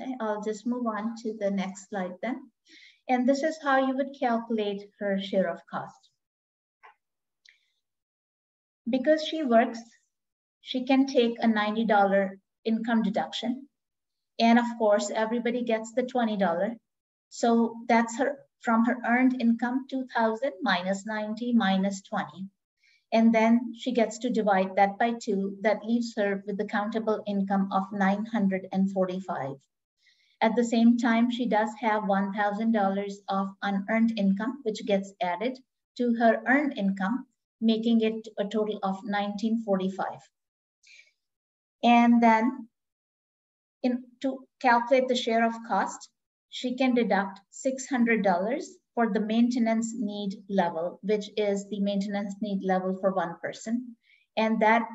Okay, I'll just move on to the next slide then. And this is how you would calculate her share of cost. Because she works, she can take a $90 income deduction. And of course, everybody gets the $20. So that's her from her earned income, 2,000 minus 90 minus 20. And then she gets to divide that by 2. That leaves her with the countable income of $945. At the same time, she does have $1,000 of unearned income, which gets added to her earned income, making it a total of $1,945. And then to calculate the share of cost, she can deduct $600 for the maintenance need level, which is the maintenance need level for one person. And that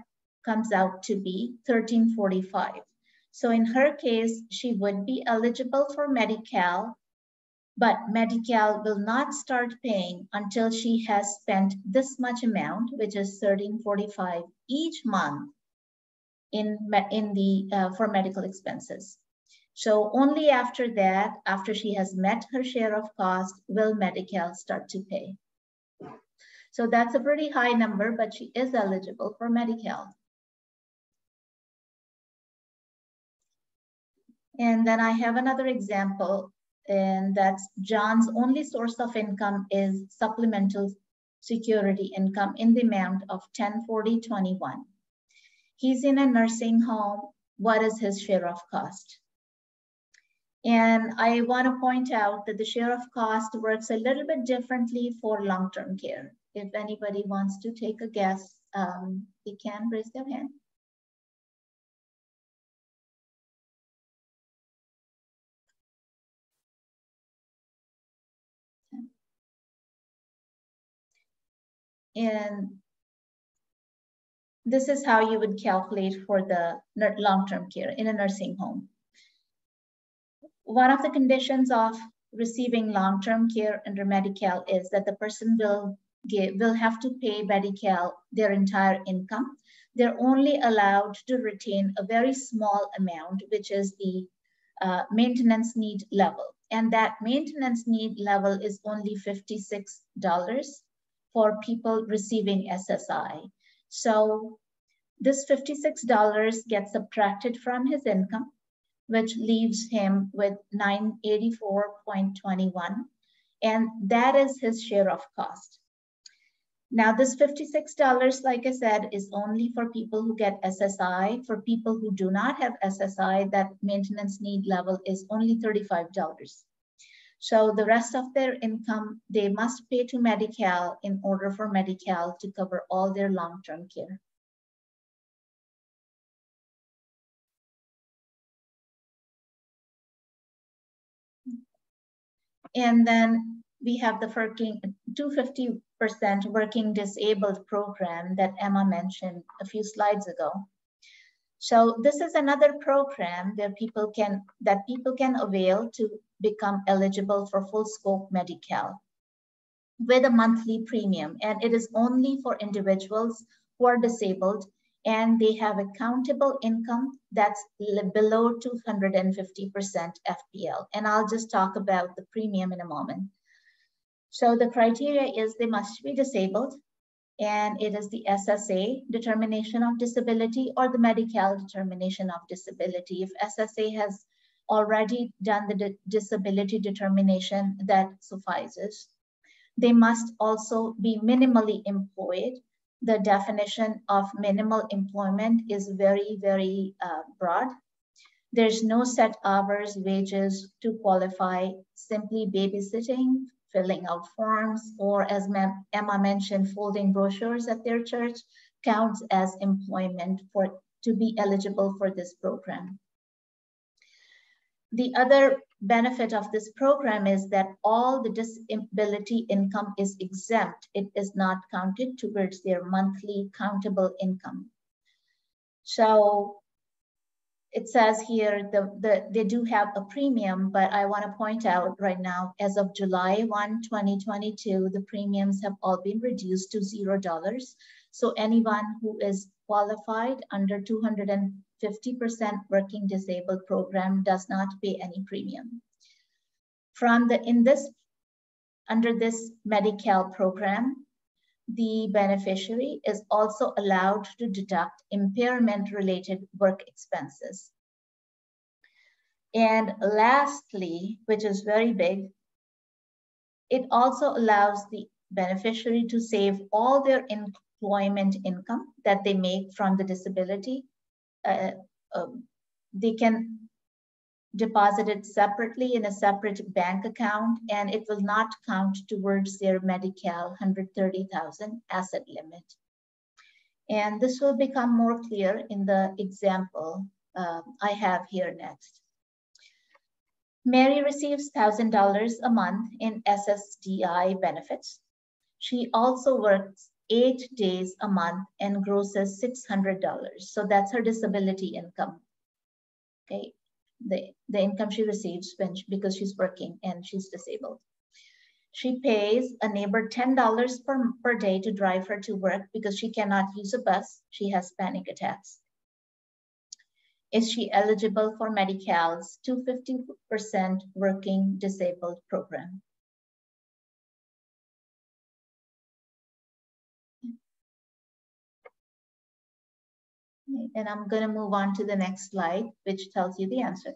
comes out to be $1,345. So in her case, she would be eligible for Medi-Cal, but Medi-Cal will not start paying until she has spent this much amount, which is $1,345 each month for medical expenses. So only after that, after she has met her share of cost, will Medi-Cal start to pay. So that's a pretty high number, but she is eligible for Medi-Cal. And then I have another example, and that's John's only source of income is supplemental security income in the amount of $1040.21. He's in a nursing home. What is his share of cost? And I want to point out that the share of cost works a little bit differently for long-term care. If anybody wants to take a guess, they can raise their hand. And this is how you would calculate for the long-term care in a nursing home. One of the conditions of receiving long-term care under Medi-Cal is that the person will have to pay Medi-Cal their entire income. They're only allowed to retain a very small amount, which is the maintenance need level. And that maintenance need level is only $56 for people receiving SSI. So this $56 gets subtracted from his income, which leaves him with $984.21. And that is his share of cost. Now, this $56, like I said, is only for people who get SSI. For people who do not have SSI, that maintenance need level is only $35. So the rest of their income, they must pay to Medi-Cal in order for Medi-Cal to cover all their long-term care. And then we have the 250% working disabled program that Emma mentioned a few slides ago. So this is another program where people can avail to become eligible for full scope Medi-Cal with a monthly premium. And it is only for individuals who are disabled and they have a countable income that's below 250% FPL. And I'll just talk about the premium in a moment. So the criteria is they must be disabled, and it is the SSA determination of disability or the Medi-Cal determination of disability. If SSA has already done the disability determination, that suffices. They must also be minimally employed. The definition of minimal employment is very, very broad. There's no set hours, wages to qualify, simply babysitting, filling out forms, or as Emma mentioned, folding brochures at their church counts as employment to be eligible for this program. The other benefit of this program is that all the disability income is exempt. It is not counted towards their monthly countable income. So it says here they do have a premium, but I want to point out right now, as of July 1, 2022, the premiums have all been reduced to $0. So anyone who is qualified under 250% working disabled program does not pay any premium. Under this Medi-Cal program, the beneficiary is also allowed to deduct impairment-related work expenses. And lastly, which is very big, it also allows the beneficiary to save all their employment income that they make from the disability. They can deposit it separately in a separate bank account, and it will not count towards their Medi-Cal $130,000 asset limit. And this will become more clear in the example I have here next. Mary receives $1,000 a month in SSDI benefits. She also works 8 days a month and grosses $600. So that's her disability income. Okay. The income she receives because she's working and she's disabled. She pays a neighbor $10 per day to drive her to work because she cannot use a bus. She has panic attacks. Is she eligible for Medi-Cal's 250% working disabled program? And I'm going to move on to the next slide, which tells you the answer.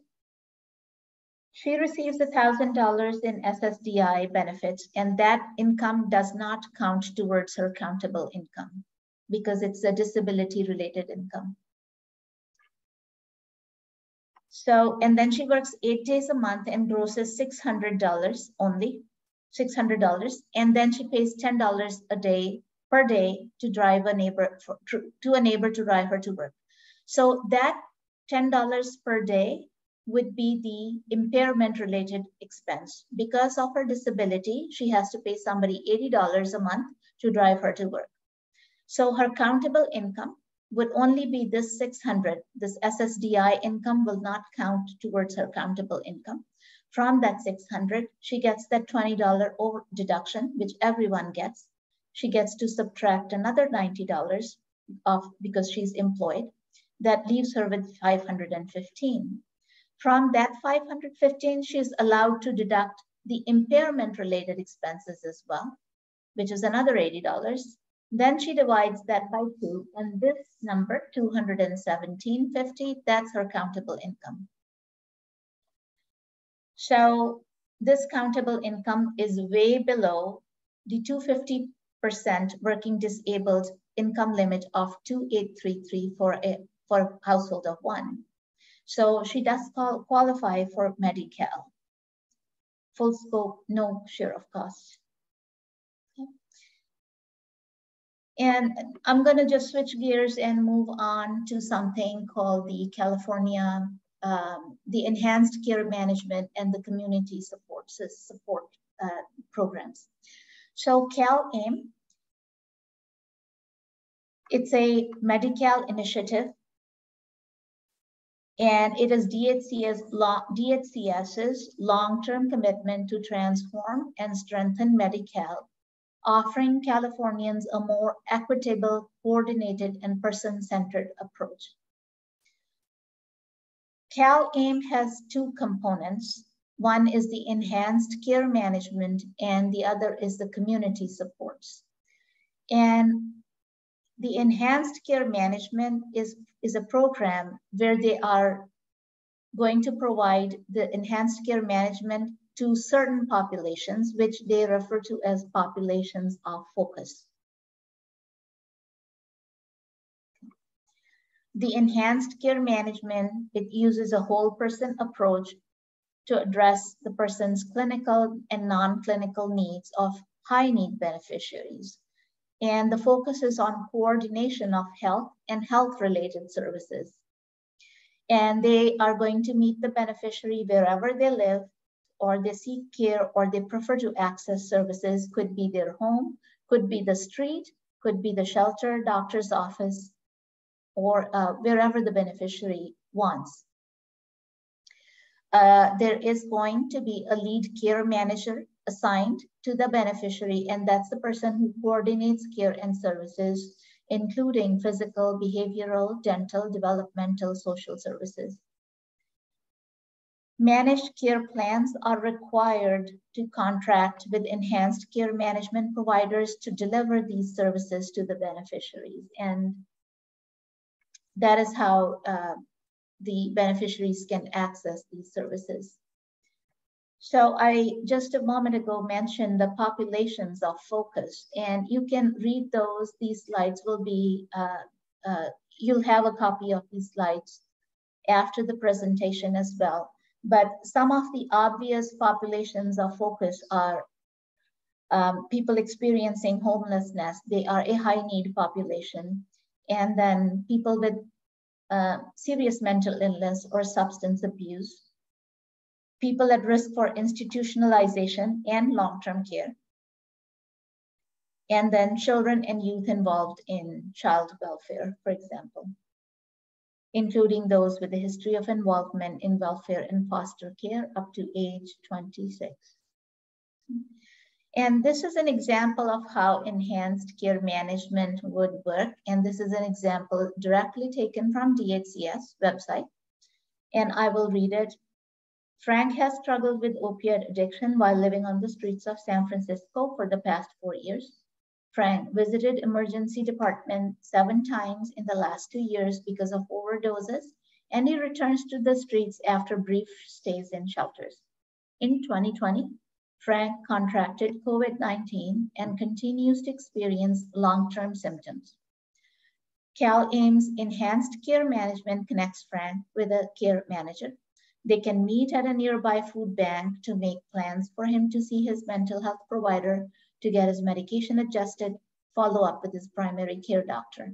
She receives $1,000 in SSDI benefits, and that income does not count towards her countable income because it's a disability-related income. So, and then she works 8 days a month and grosses $600 only, $600. And then she pays $10 a day per day to drive a neighbor, to a neighbor to drive her to work. So that $10 per day would be the impairment related expense. Because of her disability, she has to pay somebody $80 a month to drive her to work. So her countable income would only be this 600. This SSDI income will not count towards her countable income. From that 600, she gets that $20 over deduction, which everyone gets. She gets to subtract another $90 off because she's employed. That leaves her with 515. From that 515, she's allowed to deduct the impairment related expenses as well, which is another $80. Then she divides that by 2, and this number, $217.50, that's her countable income. So this countable income is way below the 250% working disabled income limit of 2833 for a household of 1. So she does qualify for Medi-Cal. Full scope, no share of cost. And I'm going to just switch gears and move on to something called the California, the Enhanced Care Management and the Community Support Programs. So Cal-AIM, it's a Medi-Cal initiative, and it is DHCS's long-term commitment to transform and strengthen Medi-Cal, offering Californians a more equitable, coordinated, and person-centered approach. Cal-AIM has 2 components. One is the enhanced care management, and the other is the community supports. And the enhanced care management is a program where they are going to provide the enhanced care management to certain populations, which they refer to as populations of focus. The enhanced care management, it uses a whole person approach to address the person's clinical and non-clinical needs of high need beneficiaries. And the focus is on coordination of health and health-related services. And they are going to meet the beneficiary wherever they live, or they seek care, or they prefer to access services. Could be their home, could be the street, could be the shelter, doctor's office, or wherever the beneficiary wants. There is going to be a lead care manager assigned to the beneficiary, and that's the person who coordinates care and services, including physical, behavioral, dental, developmental, social services. Managed care plans are required to contract with enhanced care management providers to deliver these services to the beneficiaries. And that is how the beneficiaries can access these services. So I just a moment ago mentioned the populations of focus, and you can read those. These slides will be, you'll have a copy of these slides after the presentation as well. But some of the obvious populations of focus are people experiencing homelessness. They are a high need population. And then people with serious mental illness or substance abuse, people at risk for institutionalization and long-term care, and then children and youth involved in child welfare, for example, including those with a history of involvement in welfare and foster care up to age 26. And this is an example of how enhanced care management would work. And this is an example directly taken from DHCS website. And I will read it. Frank has struggled with opioid addiction while living on the streets of San Francisco for the past 4 years. Frank visited emergency department 7 times in the last 2 years because of overdoses, and he returns to the streets after brief stays in shelters. In 2020, Frank contracted COVID-19 and continues to experience long-term symptoms. Cal-AIM's enhanced care management connects Frank with a care manager They can meet at a nearby food bank to make plans for him to see his mental health provider to get his medication adjusted, follow up with his primary care doctor.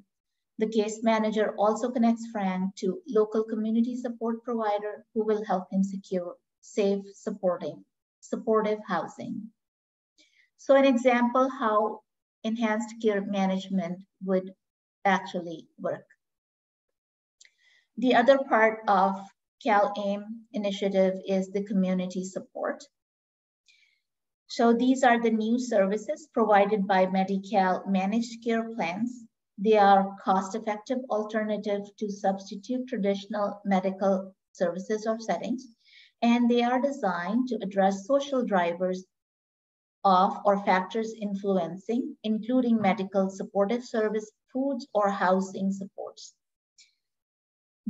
The case manager also connects Frank to local community support provider who will help him secure safe, supportive housing. So an example how enhanced care management would actually work. The other part of CalAIM initiative is the community support. So these are the new services provided by Medi-Cal managed care plans. They are cost-effective alternative to substitute traditional medical services or settings, and they are designed to address social drivers of or factors influencing, including medical supportive service, foods, or housing supports.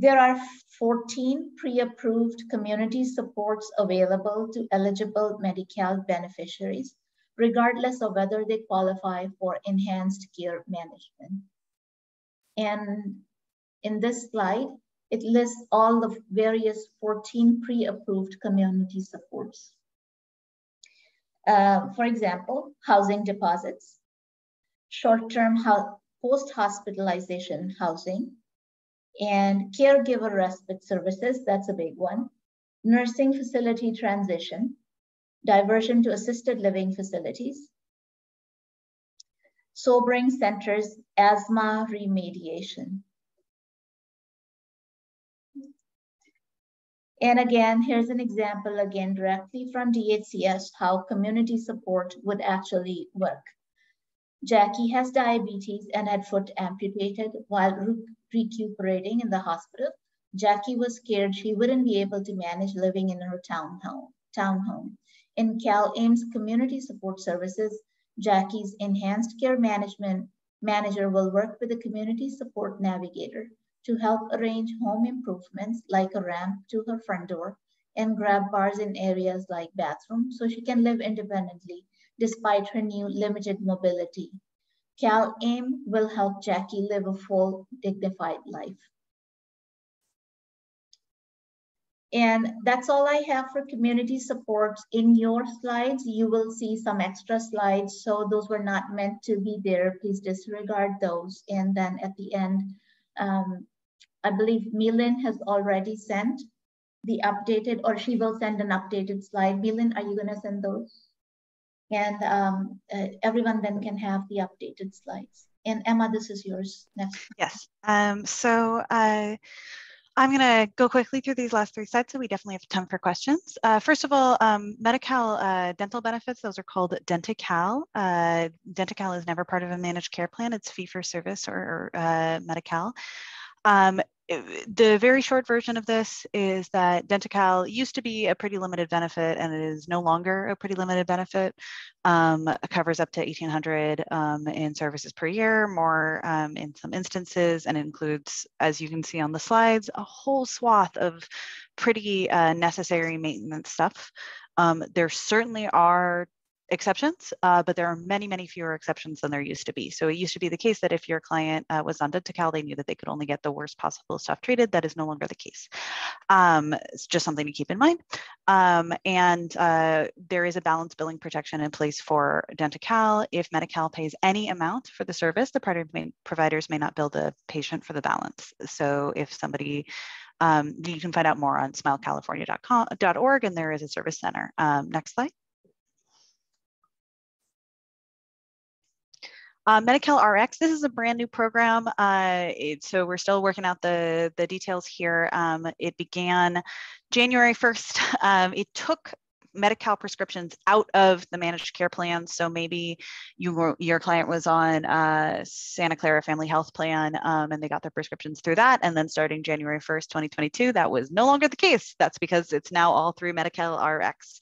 There are 14 pre-approved community supports available to eligible Medi-Cal beneficiaries, regardless of whether they qualify for enhanced care management. And in this slide, it lists all the various 14 pre-approved community supports. For example, housing deposits, short-term post-hospitalization housing, and caregiver respite services, that's a big one, nursing facility transition, diversion to assisted living facilities, sobering centers, asthma remediation. And again, here's an example again directly from DHCS how community support would actually work. Jackie has diabetes and had foot amputated while recuperating in the hospital. Jackie was scared she wouldn't be able to manage living in her townhome. In CalAIM's community support services, Jackie's enhanced care manager will work with the community support navigator to help arrange home improvements like a ramp to her front door and grab bars in areas like bathrooms so she can live independently despite her new limited mobility. CalAIM will help Jackie live a full, dignified life. And that's all I have for community support. In your slides, you will see some extra slides. So those were not meant to be there. Please disregard those. And then at the end, I believe Milin has already sent the updated, or she will send an updated slide. Milin, are you gonna send those? And everyone then can have the updated slides. And Emma, this is yours next. Yes. I'm going to go quickly through these last three slides, so we definitely have time for questions. First of all, Medi-Cal dental benefits, those are called Denti-Cal. Denti-Cal is never part of a managed care plan. It's fee-for-service or Medi-Cal. The very short version of this is that Denti-Cal used to be a pretty limited benefit and it is no longer a pretty limited benefit. It covers up to $1,800 in services per year, more in some instances, and includes, as you can see on the slides, a whole swath of pretty necessary maintenance stuff. There certainly are exceptions, but there are many, many fewer exceptions than there used to be. So it used to be the case that if your client was on Denti-Cal, they knew that they could only get the worst possible stuff treated. That is no longer the case. It's just something to keep in mind. There is a balanced billing protection in place for Denti-Cal. If Medi-Cal pays any amount for the service, the providers may not bill the patient for the balance. So if somebody you can find out more on smilecalifornia.org, and there is a service center. Next slide. Medi-Cal RX, this is a brand new program. So we're still working out the details here. It began January 1st. It took Medi-Cal prescriptions out of the managed care plan. So maybe your client was on Santa Clara Family Health Plan and they got their prescriptions through that. And then starting January 1st, 2022, that was no longer the case. That's because it's now all through Medi-Cal RX.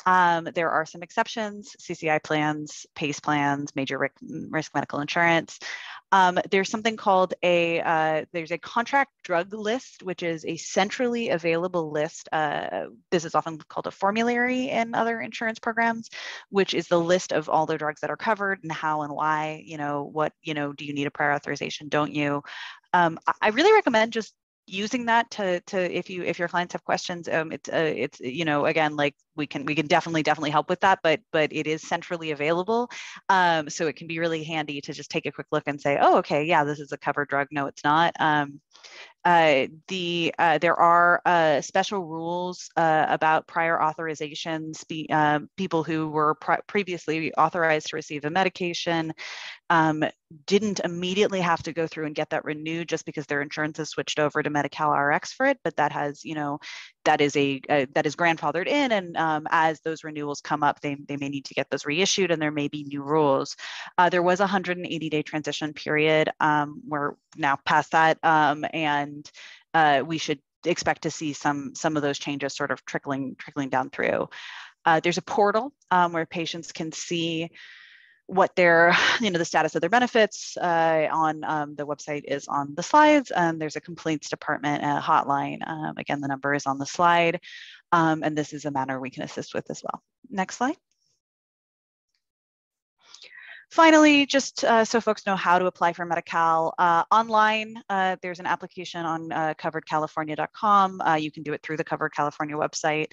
There are some exceptions: CCI plans, PACE plans, major risk medical insurance. There's something called there's a contract drug list, which is a centrally available list. This is often called a formulary in other insurance programs, which is the list of all the drugs that are covered and how and why, what, do you need a prior authorization? Don't you? I really recommend just using that to if your clients have questions, it's again, like we can definitely help with that, but it is centrally available, so it can be really handy to just take a quick look and say, oh, okay, yeah, this is a covered drug. No, it's not. There are special rules about prior authorizations. People who were previously authorized to receive a medication didn't immediately have to go through and get that renewed just because their insurance has switched over to Medi-Cal RX for it, but that has, that is grandfathered in, and as those renewals come up, they may need to get those reissued, and there may be new rules. There was a 180-day transition period. We're now past that, and we should expect to see some of those changes sort of trickling down through. There's a portal where patients can see what their, the status of their benefits on the website is on the slides, and there's a complaints department hotline. Again, the number is on the slide, and this is a matter we can assist with as well. Next slide. Finally, just so folks know how to apply for Medi-Cal online, there's an application on coveredcalifornia.com. You can do it through the Covered California website.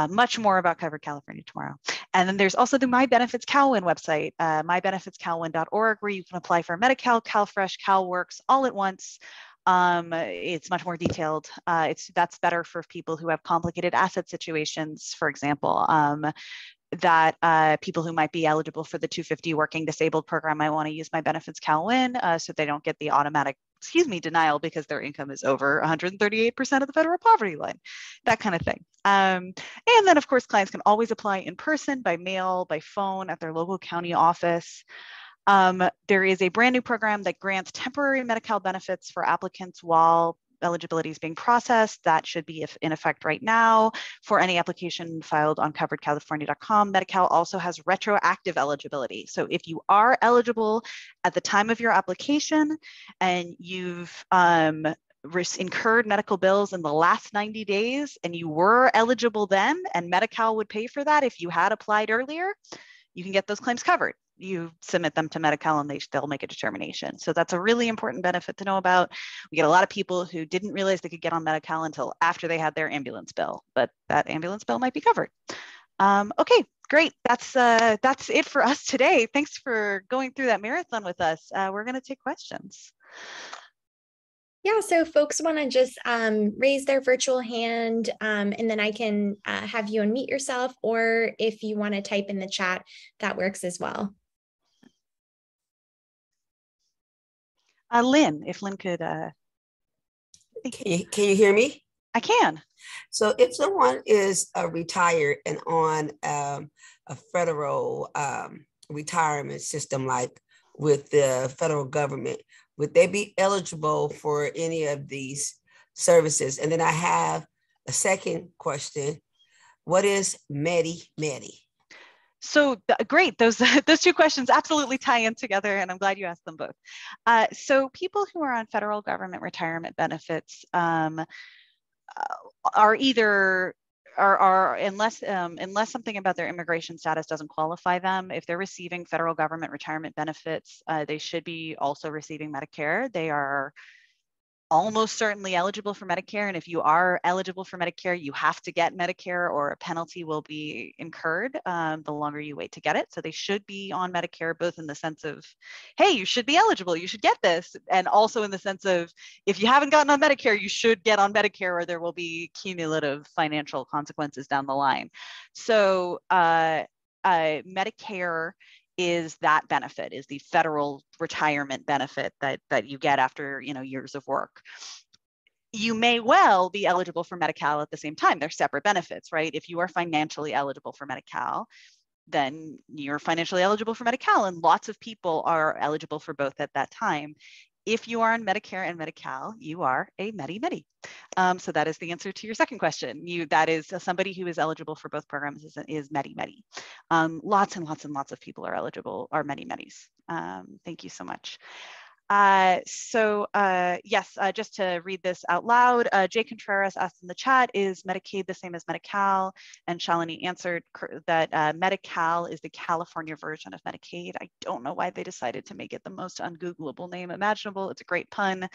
Much more about Covered California tomorrow. And then there's also the My Benefits CalWin website, mybenefitscalwin.org, where you can apply for Medi-Cal, CalFresh, CalWorks all at once. It's much more detailed. That's better for people who have complicated asset situations, for example, that people who might be eligible for the 250 working disabled program might want to use My Benefits CalWin, so they don't get the automatic denial because their income is over 138% of the federal poverty line, that kind of thing. And then, of course, clients can always apply in person, by mail, by phone, at their local county office. There is a brand new program that grants temporary Medi-Cal benefits for applicants while eligibility is being processed. That should be in effect right now for any application filed on coveredcalifornia.com. Medi-Cal also has retroactive eligibility. So if you are eligible at the time of your application and you've incurred medical bills in the last 90 days and you were eligible then, and Medi-Cal would pay for that if you had applied earlier, you can get those claims covered. You submit them to Medi-Cal and they'll make a determination. So that's a really important benefit to know about. We get a lot of people who didn't realize they could get on Medi-Cal until after they had their ambulance bill, but that ambulance bill might be covered. Okay, great. That's it for us today. Thanks for going through that marathon with us. We're going to take questions. Yeah, so folks want to just raise their virtual hand, and then I can have you unmute yourself, or if you want to type in the chat, that works as well. Lynn, if Lynn could. Can you hear me? I can. So if someone is retired and on a federal retirement system, like with the federal government, would they be eligible for any of these services? And then I have a second question. What is Medi-Medi? So great, those two questions absolutely tie in together, and I'm glad you asked them both. So people who are on federal government retirement benefits are either unless something about their immigration status doesn't qualify them, if they're receiving federal government retirement benefits, they should be also receiving Medicare. They are almost certainly eligible for Medicare. And if you are eligible for Medicare, you have to get Medicare or a penalty will be incurred the longer you wait to get it. So they should be on Medicare, both in the sense of, hey, you should be eligible, you should get this. And also in the sense of, if you haven't gotten on Medicare, you should get on Medicare or there will be cumulative financial consequences down the line. So Medicare is that benefit, is the federal retirement benefit that you get after years of work. You may well be eligible for Medi-Cal at the same time. They're separate benefits, right? If you are financially eligible for Medi-Cal, then you're financially eligible for Medi-Cal, and lots of people are eligible for both at that time. If you are on Medicare and Medi-Cal, you are a Medi-Medi. So that is the answer to your second question. That is somebody who is eligible for both programs is Medi-Medi. Lots and lots of people are eligible, are Medi-Medis. Thank you so much. Yes, just to read this out loud, Jay Contreras asked in the chat, is Medicaid the same as Medi-Cal? And Shalini answered that Medi-Cal is the California version of Medicaid. I don't know why they decided to make it the most ungoogleable name imaginable. It's a great pun.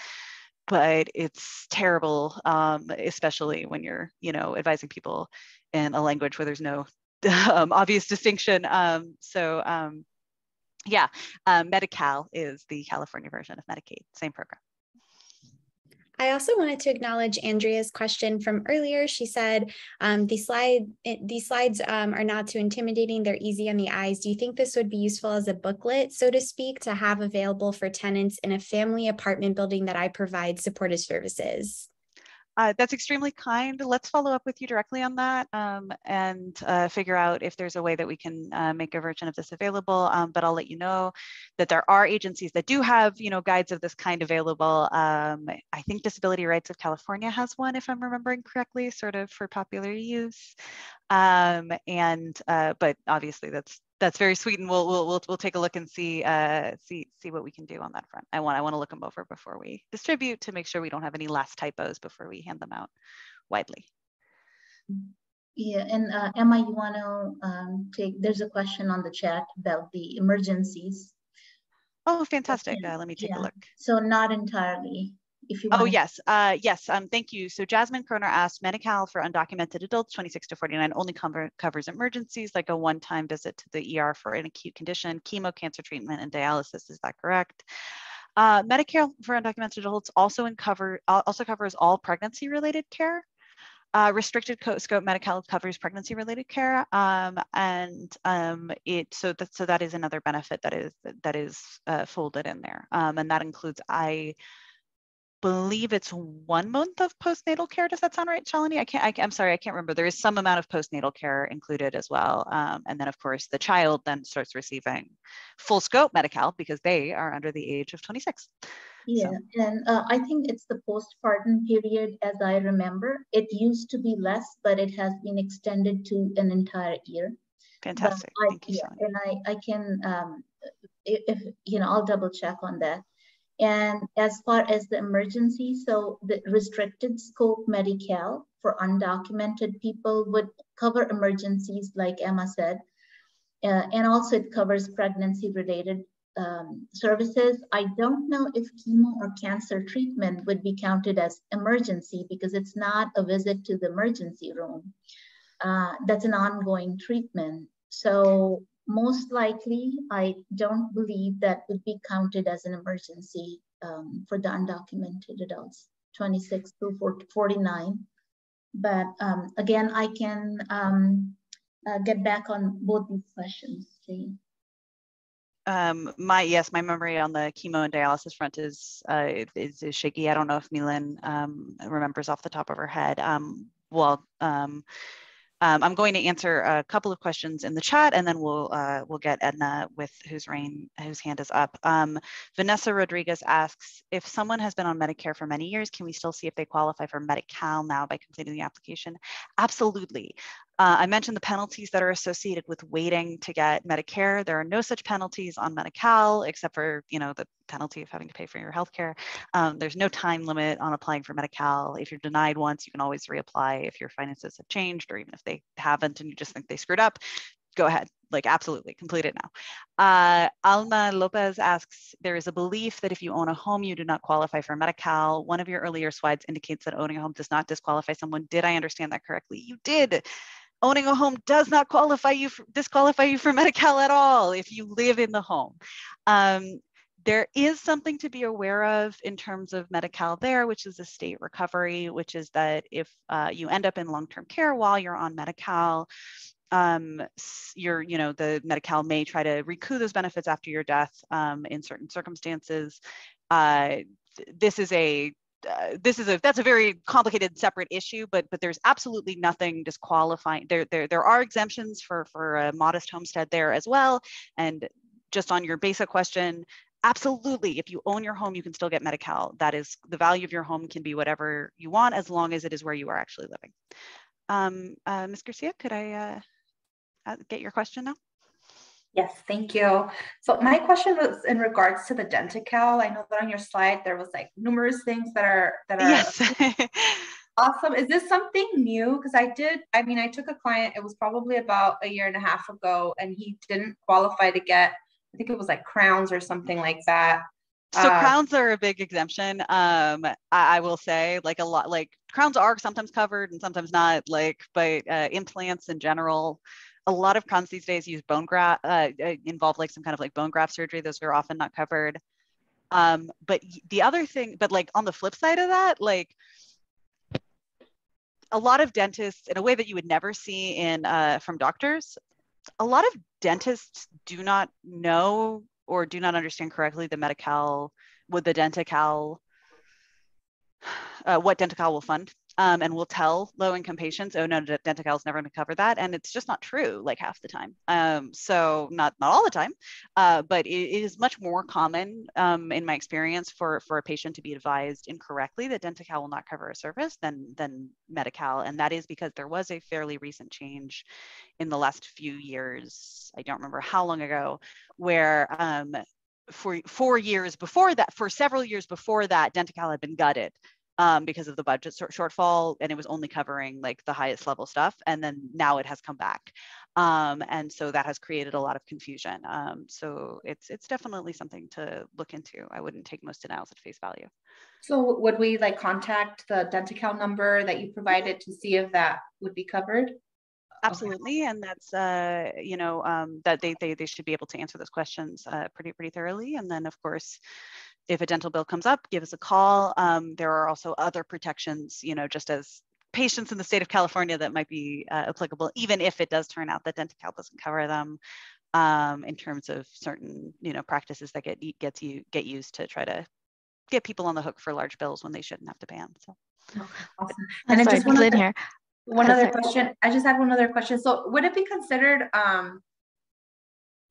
but it's terrible, especially when you're, advising people in a language where there's no obvious distinction. Yeah, Medi-Cal is the California version of Medicaid, same program. I also wanted to acknowledge Andrea's question from earlier. She said, these slides are not too intimidating. They're easy on the eyes. Do you think this would be useful as a booklet, so to speak, to have available for tenants in a family apartment building that I provide supportive services? That's extremely kind. Let's follow up with you directly on that and figure out if there's a way that we can make a version of this available. But I'll let you know that there are agencies that do have, guides of this kind available. I think Disability Rights of California has one, if I'm remembering correctly, sort of for popular use. But obviously that's very sweet, and we'll take a look and see what we can do on that front. I want to look them over before we distribute to make sure we don't have any last typos before we hand them out widely. Yeah, and Emma, you want to take? There's a question on the chat about the emergencies. Oh, fantastic! Let me take a look. So not entirely. If you want. Oh, yes. Thank you. So Jasmine Kroner asked, Medi-Cal for undocumented adults 26 to 49 only covers emergencies like a one-time visit to the ER for an acute condition, chemo, cancer treatment, and dialysis. Is that correct? Medicare for undocumented adults also covers all pregnancy-related care. Restricted scope Medi-Cal covers pregnancy-related care, so that is another benefit that is folded in there, and that includes believe it's 1 month of postnatal care. Does that sound right, Shalini? I'm sorry, I can't remember. There is some amount of postnatal care included as well. And then of course the child then starts receiving full scope Medi-Cal because they are under the age of 26. Yeah, so. And I think it's the postpartum period, as I remember. It used to be less, but it has been extended to an entire year. Fantastic, thank you, Shalini. And I can, I'll double check on that. And as far as the emergency, so the restricted scope Medi-Cal for undocumented people would cover emergencies like Emma said, and also it covers pregnancy-related services. I don't know if chemo or cancer treatment would be counted as emergency because it's not a visit to the emergency room. That's an ongoing treatment. So most likely, I don't believe that would be counted as an emergency for the undocumented adults, 26 through 49. But again, I can get back on both these questions, please. My memory on the chemo and dialysis front is shaky. I don't know if Milan remembers off the top of her head. I'm going to answer a couple of questions in the chat, and then we'll get Edna with whose hand is up. Vanessa Rodriguez asks, if someone has been on Medicare for many years, can we still see if they qualify for Medi-Cal now by completing the application? Absolutely. I mentioned the penalties that are associated with waiting to get Medicare. There are no such penalties on Medi-Cal except for the penalty of having to pay for your healthcare. There's no time limit on applying for Medi-Cal. If you're denied once, you can always reapply if your finances have changed, or even if they haven't and you just think they screwed up, go ahead, absolutely complete it now. Alma Lopez asks, there is a belief that if you own a home, you do not qualify for Medi-Cal. One of your earlier slides indicates that owning a home does not disqualify someone. Did I understand that correctly? You did. Owning a home does not disqualify you for Medi-Cal at all if you live in the home. There is something to be aware of in terms of Medi-Cal there, which is a state recovery, which is that if you end up in long-term care while you're on Medi-Cal, the Medi-Cal may try to recoup those benefits after your death in certain circumstances. That's a very complicated separate issue, but there's absolutely nothing disqualifying. There are exemptions for a modest homestead there as well. And just on your basic question, absolutely, if you own your home, you can still get Medi-Cal. That is, the value of your home can be whatever you want as long as it is where you are actually living. Ms. Garcia, could I get your question now? Yes, thank you. So my question was in regards to the Denti-Cal. I know that on your slide there was numerous things that are yes. Awesome. Is this something new? Because I took a client, it was probably about a year and a half ago, and he didn't qualify to get, I think it was crowns or something like that. So crowns are a big exemption. I will say, like a lot, like crowns are sometimes covered and sometimes not. Like, but implants in general, a lot of crowns these days use bone graft, involve like some kind of like bone graft surgery. Those are often not covered. But the other thing, but like on the flip side of that, like a lot of dentists, in a way that you would never see in from doctors, a lot of dentists do not know or do not understand correctly the Medi-Cal, with the Denti-Cal, what Denti-Cal will fund, and will tell low-income patients, oh no, Denti-Cal is never going to cover that, and it's just not true, like half the time. So not all the time, but it is much more common in my experience for a patient to be advised incorrectly that Denti-Cal will not cover a service than Medi-Cal, and that is because there was a fairly recent change in the last few years. I don't remember how long ago, where for 4 years before that, for several years before that, Denti-Cal had been gutted because of the budget shortfall, and it was only covering like the highest level stuff. And then now it has come back. And so that has created a lot of confusion. So it's definitely something to look into. I wouldn't take most denials at face value. So would we like contact the Denti-Cal number that you provided to see if that would be covered? Absolutely, okay. And that's that they should be able to answer those questions pretty thoroughly. And then of course, if a dental bill comes up, give us a call. There are also other protections, just as patients in the state of California that might be applicable, even if it does turn out that Denti-Cal doesn't cover them, in terms of certain practices that get used to try to get people on the hook for large bills when they shouldn't have to pay them. So, okay, awesome. And then just one other question. I just had one other question. So would it be considered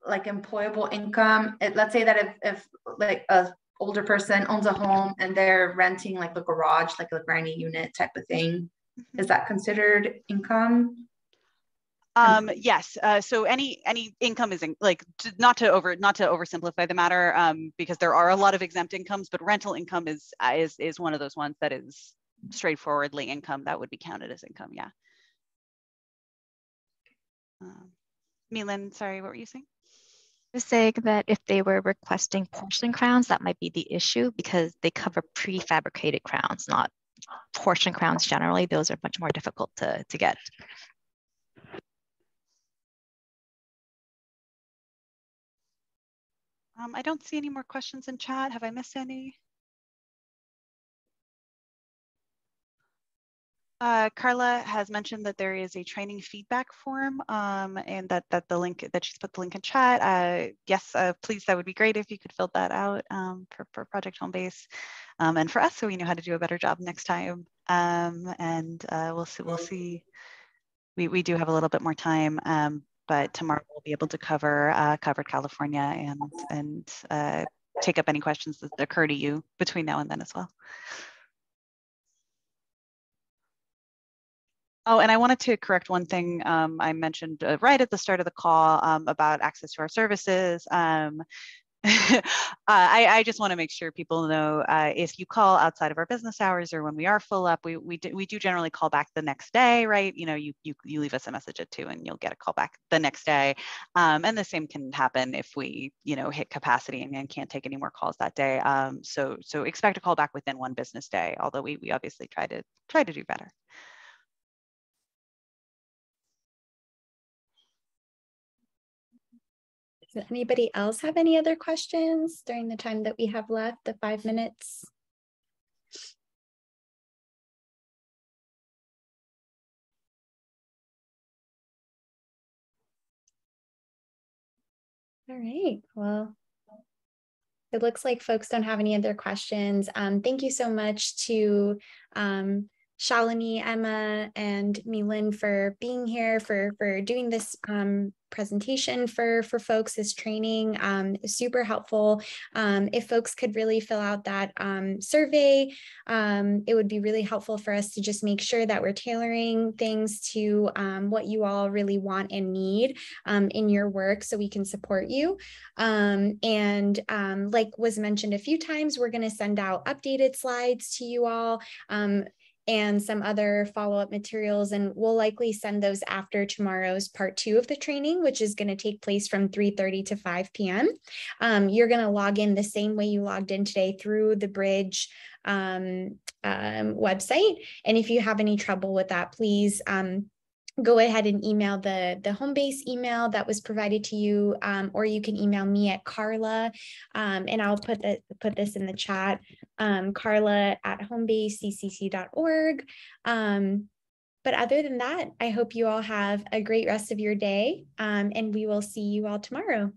like employable income? Let's say that if like a older person owns a home and they're renting like a garage, like a granny unit type of thing, is that considered income? Yes. So any income is like not to oversimplify the matter, because there are a lot of exempt incomes, but rental income is one of those ones that is straightforwardly income that would be counted as income. Yeah. Milan, sorry, what were you saying? Just saying that if they were requesting porcelain crowns, that might be the issue because they cover prefabricated crowns, not porcelain crowns generally. Those are much more difficult to get. I don't see any more questions in chat. Have I missed any? Carla has mentioned that there is a training feedback form, and that the link that she's put the link in chat. Yes, please, that would be great if you could fill that out for Project Home Base, and for us, so we know how to do a better job next time. And we'll see. We do have a little bit more time, but tomorrow we'll be able to cover California and take up any questions that occur to you between now and then as well. Oh, and I wanted to correct one thing I mentioned right at the start of the call about access to our services. I just want to make sure people know if you call outside of our business hours or when we are full up, we do generally call back the next day, right? You leave us a message at 2 and you'll get a call back the next day. And the same can happen if we hit capacity and can't take any more calls that day. So expect a call back within 1 business day, although we obviously try to do better. Does anybody else have any other questions during the time that we have left, the 5 minutes? All right, well, it looks like folks don't have any other questions. Thank you so much to Shalini, Emma, and Milan for being here, for doing this presentation for folks, this training. Super helpful. If folks could really fill out that survey, it would be really helpful for us to just make sure that we're tailoring things to what you all really want and need in your work so we can support you. Like was mentioned a few times, we're going to send out updated slides to you all. and some other follow-up materials, and we'll likely send those after tomorrow's part 2 of the training, which is going to take place from 3:30 to 5 p.m. You're going to log in the same way you logged in today through the Bridge website. And if you have any trouble with that, please go ahead and email the home base email that was provided to you, or you can email me at Carla, and I'll put this in the chat, carla@homebasecc.org. But other than that, I hope you all have a great rest of your day, and we will see you all tomorrow.